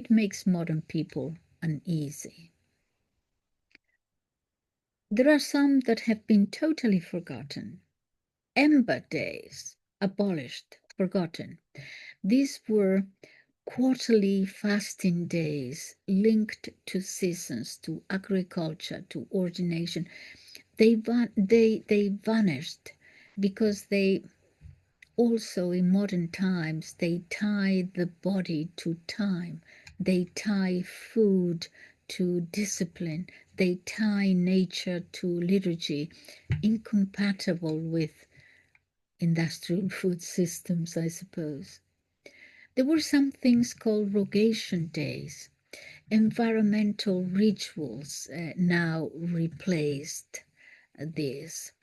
makes modern people uneasy. There are some that have been totally forgotten. Ember days, abolished, forgotten. These were quarterly fasting days linked to seasons, to agriculture, to ordination. They vanished because they also, in modern times, they tie the body to time. They tie food to discipline. They tie nature to liturgy, incompatible with industrial food systems, I suppose. There were some things called rogation days. Environmental rituals now replaced this.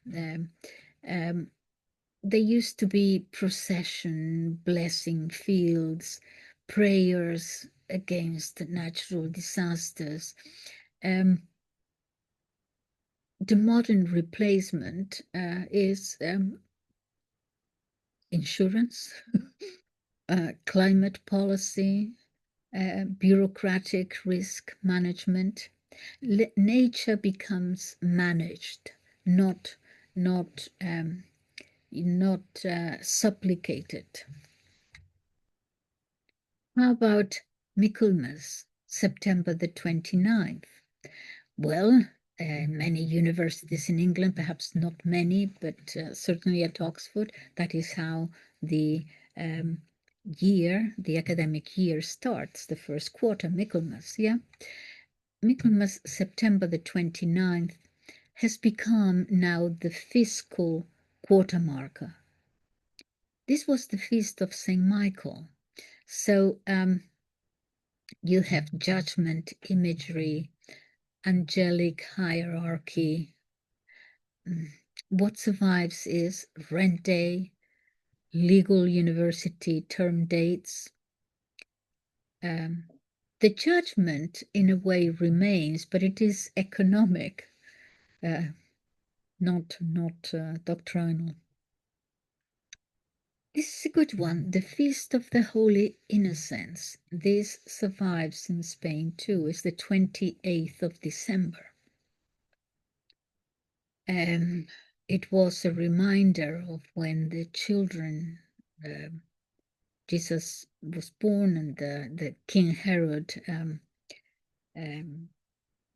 There used to be procession, blessing fields, prayers against natural disasters. The modern replacement is insurance, climate policy, bureaucratic risk management. Nature becomes managed, not supplicated. How about Michaelmas, September the 29th. Well, many universities in England, perhaps not many, but certainly at Oxford, that is how the the academic year starts, the first quarter, Michaelmas, yeah? Michaelmas, September the 29th, has become now the fiscal quarter marker. This was the feast of St. Michael. So you have judgment imagery, angelic hierarchy. What survives is rent day, legal university term dates. The judgment, in a way, remains, but it is economic, not doctrinal. This is a good one. The Feast of the Holy Innocents. This survives in Spain too. It's the 28th of December. It was a reminder of when the children, Jesus was born, and the King Herod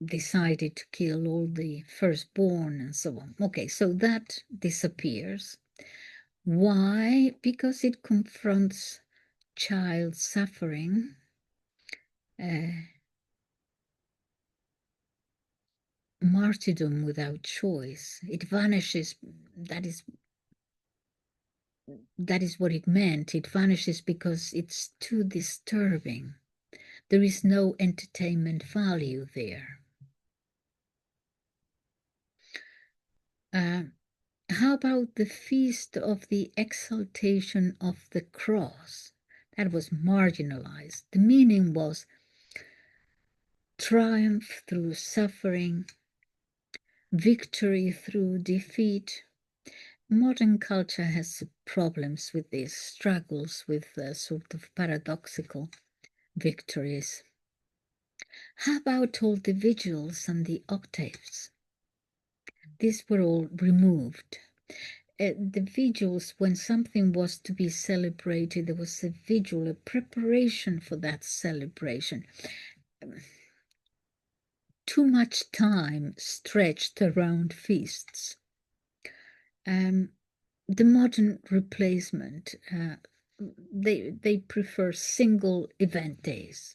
decided to kill all the firstborn and so on. Okay, so that disappears. Why? Because it confronts child suffering, martyrdom without choice. It vanishes. That is what it meant. It vanishes because it's too disturbing. There is no entertainment value there. How about the feast of the exaltation of the cross? That was marginalized. The meaning was triumph through suffering, victory through defeat. Modern culture has problems with this, struggles with sort of paradoxical victories. How about all the vigils and the octaves? These were all removed. The vigils, when something was to be celebrated, there was a vigil, a preparation for that celebration. Too much time stretched around feasts. The modern replacement, they prefer single event days.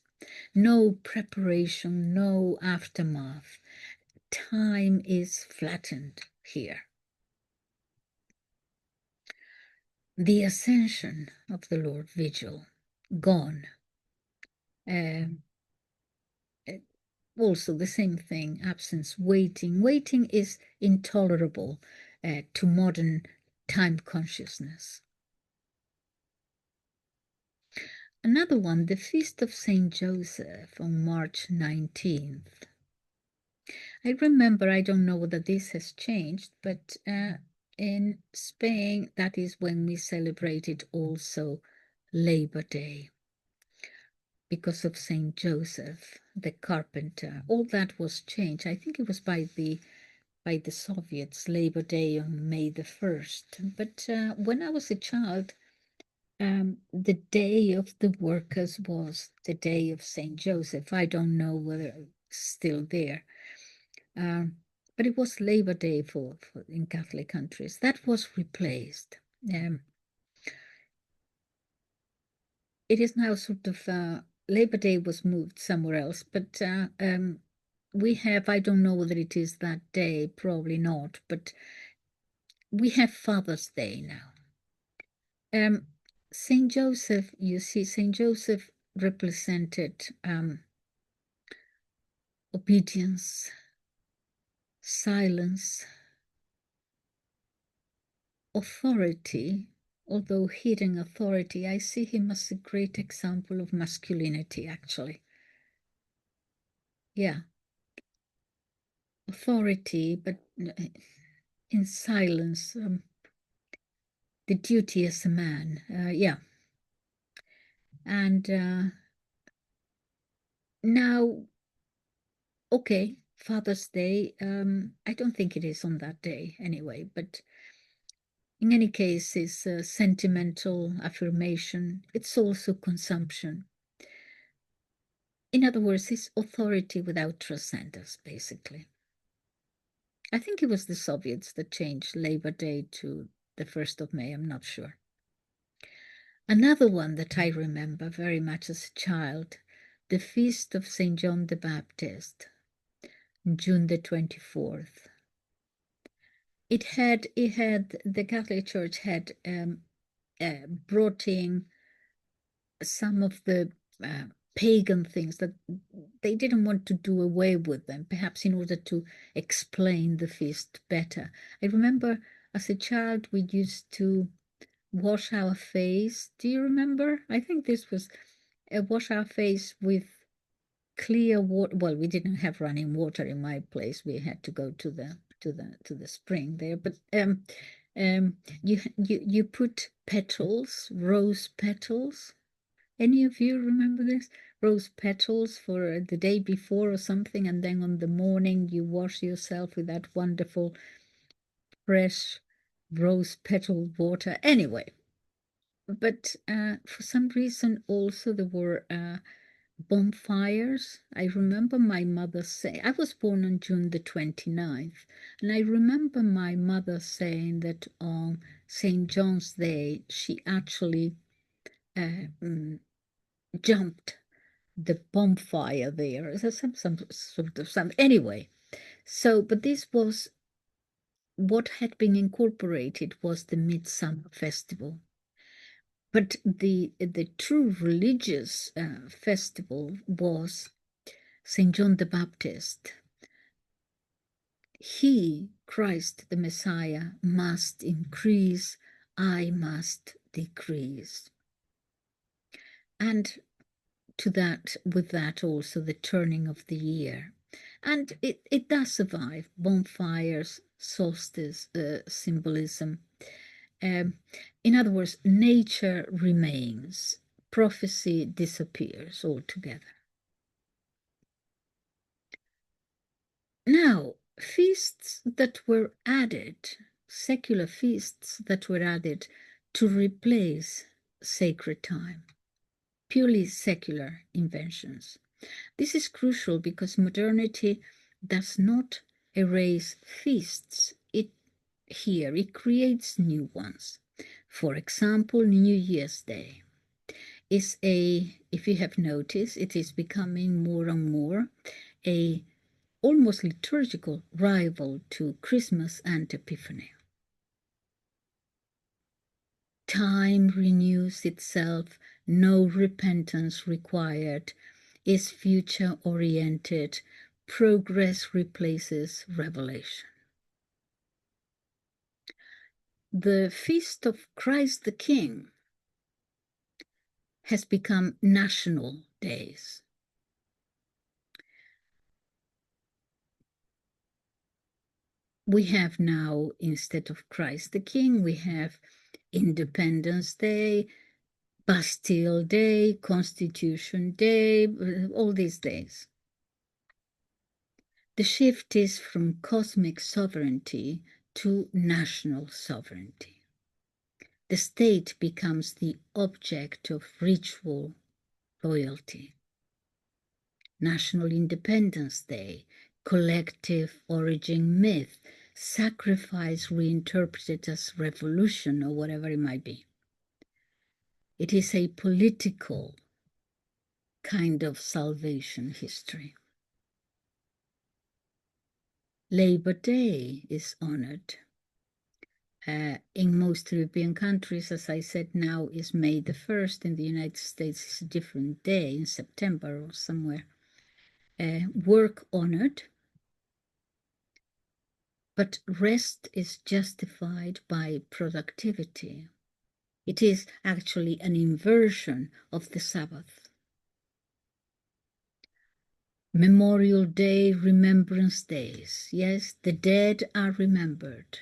No preparation, no aftermath. Time is flattened here. The Ascension of the Lord Vigil, gone. Also the same thing, absence, waiting. Waiting is intolerable to modern time consciousness. Another one, the Feast of Saint Joseph on March 19th. I remember, I don't know whether this has changed, but in Spain, that is when we celebrated also Labor Day because of Saint Joseph, the carpenter. All that was changed. I think it was by the Soviets, Labor Day on May the 1st. But when I was a child, the Day of the Workers was the Day of Saint Joseph. I don't know whether it's still there. But it was Labor Day for in Catholic countries. That was replaced. It is now sort of Labor Day was moved somewhere else, but we have, I don't know whether it is that day, probably not, but we have Father's Day now. Saint Joseph, you see, Saint Joseph represented obedience, silence, authority. Although hidden authority, I see him as a great example of masculinity, actually. Yeah. Authority, but in silence, the duty as a man. Yeah. And now, okay, Father's Day. I don't think it is on that day anyway, but in any case, it's sentimental affirmation. It's also consumption. In other words, it's authority without transcendence, basically. I think it was the Soviets that changed Labor Day to the 1st of May, I'm not sure. Another one that I remember very much as a child, the Feast of St. John the Baptist, June the 24th. The Catholic Church had brought in some of the pagan things that they didn't want to do away with them, perhaps in order to explain the feast better. I remember as a child we used to wash our face. Do you remember? I think this was wash our face with clear water. Well, we didn't have running water in my place. We had to go to the spring there. But you put petals, rose petals. Any of you remember this? Rose petals for the day before or something, and then on the morning you wash yourself with that wonderful fresh rose petal water. Anyway, but for some reason also there were bonfires. I remember my mother saying, I was born on June the 29th, and I remember my mother saying that on St. John's Day she actually jumped the bonfire there. Some sort of some anyway. So, but this was what had been incorporated was the Midsummer Festival. But the true religious festival was St. John the Baptist. He, Christ the Messiah, must increase, I must decrease. And with that also the turning of the year. And it does survive bonfires, solstice symbolism. In other words, nature remains, prophecy disappears altogether. Now, feasts that were added, secular feasts that were added to replace sacred time, purely secular inventions. This is crucial because modernity does not erase feasts. It creates new ones. For example, New Year's Day is if you have noticed, it is becoming more and more a almost liturgical rival to Christmas and Epiphany. Time renews itself, no repentance required, is future-oriented, progress replaces revelation. The Feast of Christ the King has become national days. We have now, instead of Christ the King, we have Independence Day, Bastille Day, Constitution Day, all these days. The shift is from cosmic sovereignty to national sovereignty. The state becomes the object of ritual loyalty. National Independence Day, collective origin myth, sacrifice reinterpreted as revolution or whatever it might be. It is a political kind of salvation history. Labor Day is honored. In most European countries, as I said, now is May the 1st. In the United States, it's a different day, in September or somewhere. Work honored, but rest is justified by productivity. It is actually an inversion of the Sabbath. Memorial Day, Remembrance Days. Yes, the dead are remembered.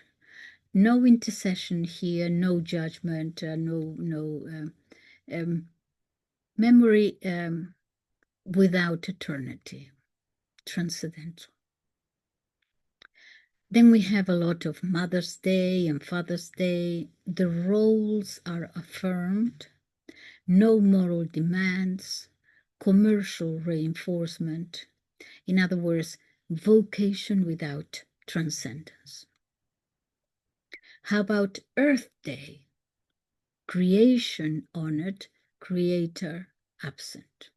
No intercession here, no judgment, memory without eternity, transcendental. Then we have a lot of Mother's Day and Father's Day. The roles are affirmed, no moral demands, commercial reinforcement. In other words, vocation without transcendence. How about Earth Day? Creation honored, creator absent.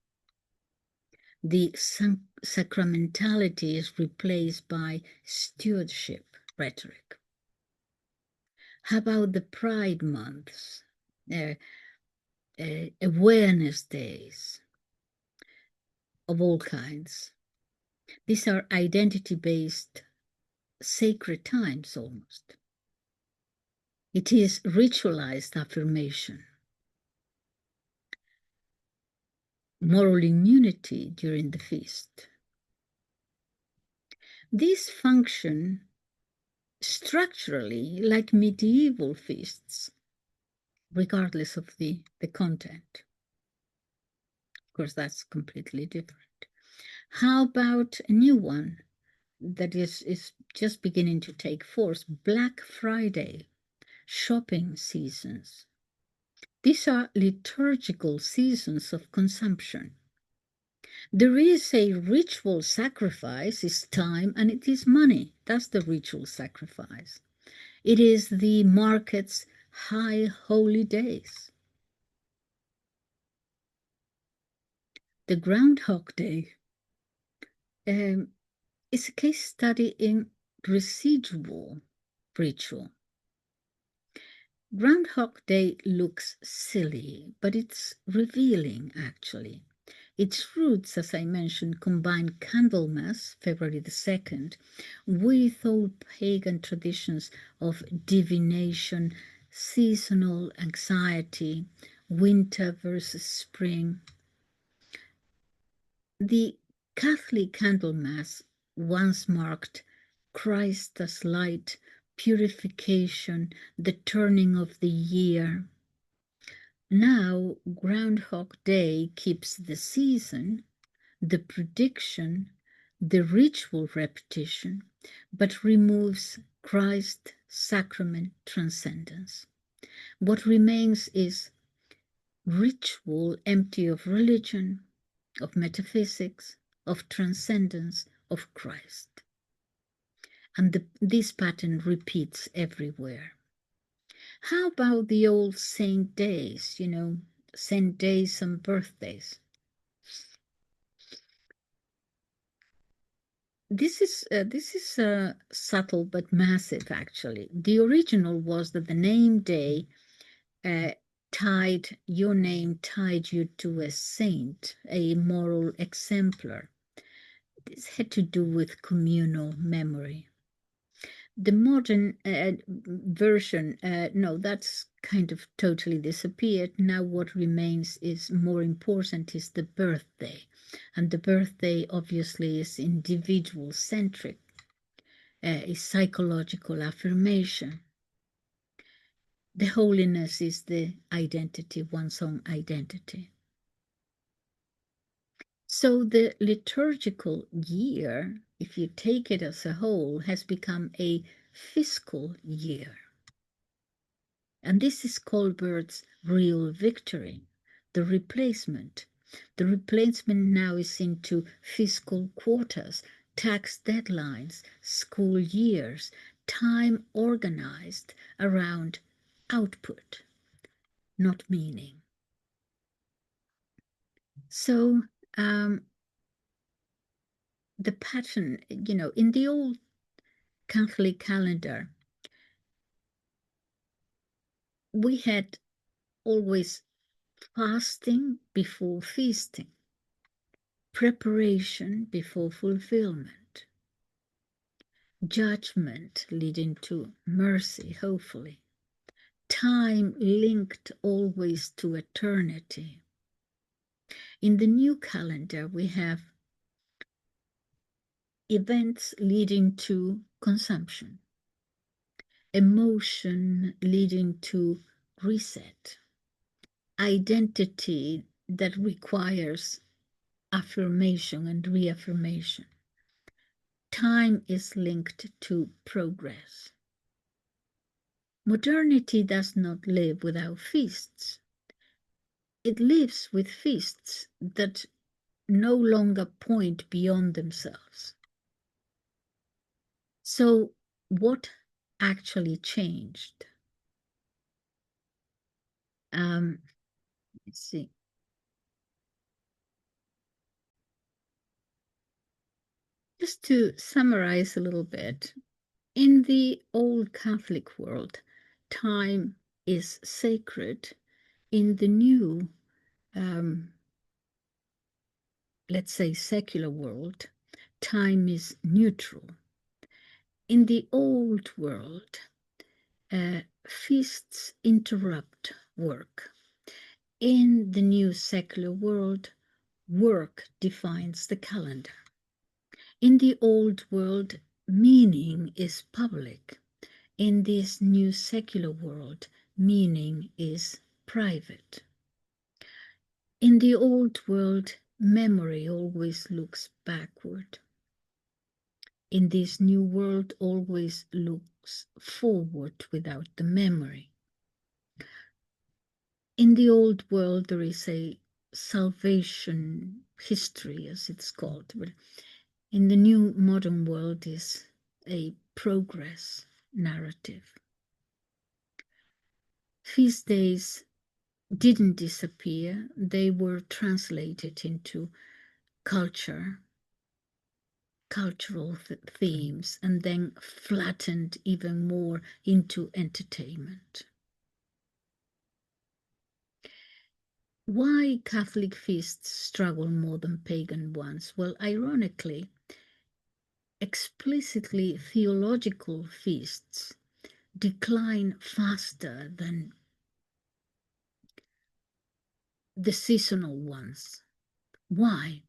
The sacramentality is replaced by stewardship rhetoric. How about the Pride months, awareness days of all kinds? These are identity-based sacred times almost. It is ritualized affirmation. Moral immunity during the feast. These function structurally like medieval feasts, regardless of the content. Of course, that's completely different. How about a new one that is just beginning to take force? Black Friday, shopping seasons. These are liturgical seasons of consumption. There is a ritual sacrifice, it's time and it is money. That's the ritual sacrifice. It is the market's high holy days. The Groundhog Day is a case study in residual ritual. Groundhog Day looks silly, but it's revealing actually. Its roots, as I mentioned, combine Candlemas, February the 2nd, with old pagan traditions of divination, seasonal anxiety, winter versus spring. The Catholic Candlemas once marked Christ as light, purification, the turning of the year. Now, Groundhog Day keeps the season, the prediction, the ritual repetition, but removes Christ, sacrament, transcendence. What remains is ritual empty of religion, of metaphysics, of transcendence, of Christ. And this pattern repeats everywhere. How about the old saint days, saint days and birthdays? This is subtle but massive, actually. The original was that the name day your name tied you to a saint, a moral exemplar. This had to do with communal memory. The modern version, no, that's kind of totally disappeared. Now what remains is more important is the birthday. And the birthday obviously is individual-centric, is psychological affirmation. The holiness is the identity, one's own identity. So the liturgical year, if you take it as a whole, has become a fiscal year. And this is Colbert's real victory, the replacement. The replacement now is into fiscal quotas, tax deadlines, school years, time organized around output, not meaning. So the pattern, in the old Catholic calendar, we had always fasting before feasting, preparation before fulfillment, judgment leading to mercy, hopefully, time linked always to eternity. In the new calendar, we have events leading to consumption, emotion leading to reset, identity that requires affirmation and reaffirmation. Time is linked to progress. Modernity does not live without feasts. It lives with feasts that no longer point beyond themselves. So what actually changed? Let's see. Just to summarize a little bit, in the old Catholic world, time is sacred. In the new, let's say, secular world, time is neutral. In the old world, feasts interrupt work. In the new secular world, work defines the calendar. In the old world, meaning is public. In this new secular world, meaning is private. In the old world, memory always looks backward. In this new world, always looks forward without the memory. In the old world, there is a salvation history, as it's called, but in the new modern world is a progress narrative. Feast days didn't disappear, they were translated into cultural themes, and then flattened even more into entertainment. Why Catholic feasts struggle more than pagan ones? Well, ironically, explicitly theological feasts decline faster than the seasonal ones. Why?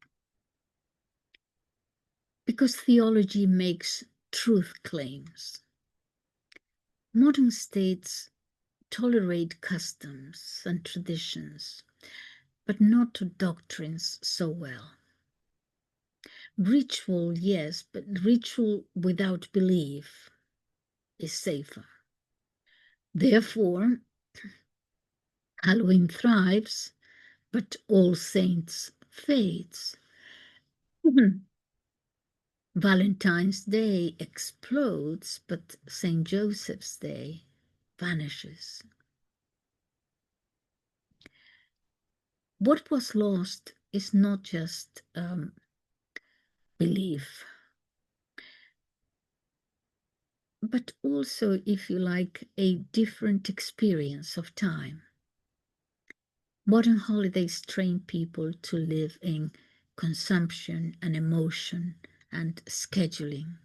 Because theology makes truth claims. Modern states tolerate customs and traditions, but not doctrines so well. Ritual, yes, but ritual without belief is safer. Therefore, Halloween thrives, but All Saints fades. Valentine's Day explodes, but St. Joseph's Day vanishes. What was lost is not just belief, but also, if you like, a different experience of time. Modern holidays train people to live in consumption and emotion and scheduling.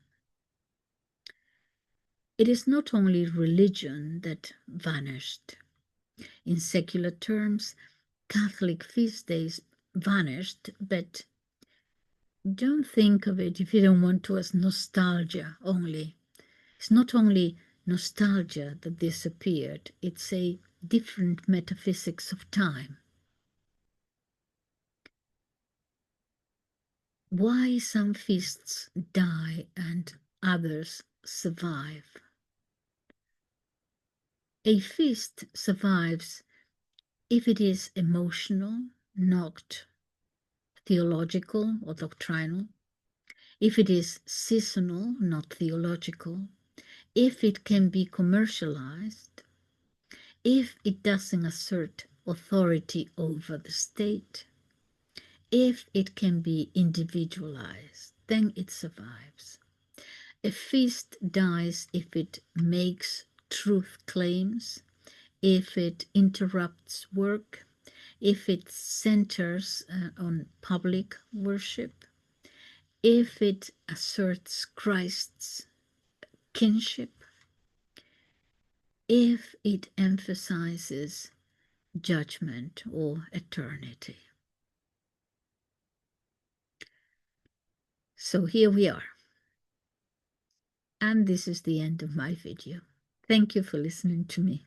It is not only religion that vanished. In secular terms, Catholic feast days vanished, but don't think of it, if you don't want to, as nostalgia only. It's not only nostalgia that disappeared, it's a different metaphysics of time. Why some feasts die and others survive? A feast survives if it is emotional, not theological or doctrinal, if it is seasonal, not theological, if it can be commercialized, if it doesn't assert authority over the state, if it can be individualized, then it survives. A feast dies if it makes truth claims, if it interrupts work, if it centers on public worship, if it asserts Christ's kinship, if it emphasizes judgment or eternity. So here we are. And this is the end of my video. Thank you for listening to me.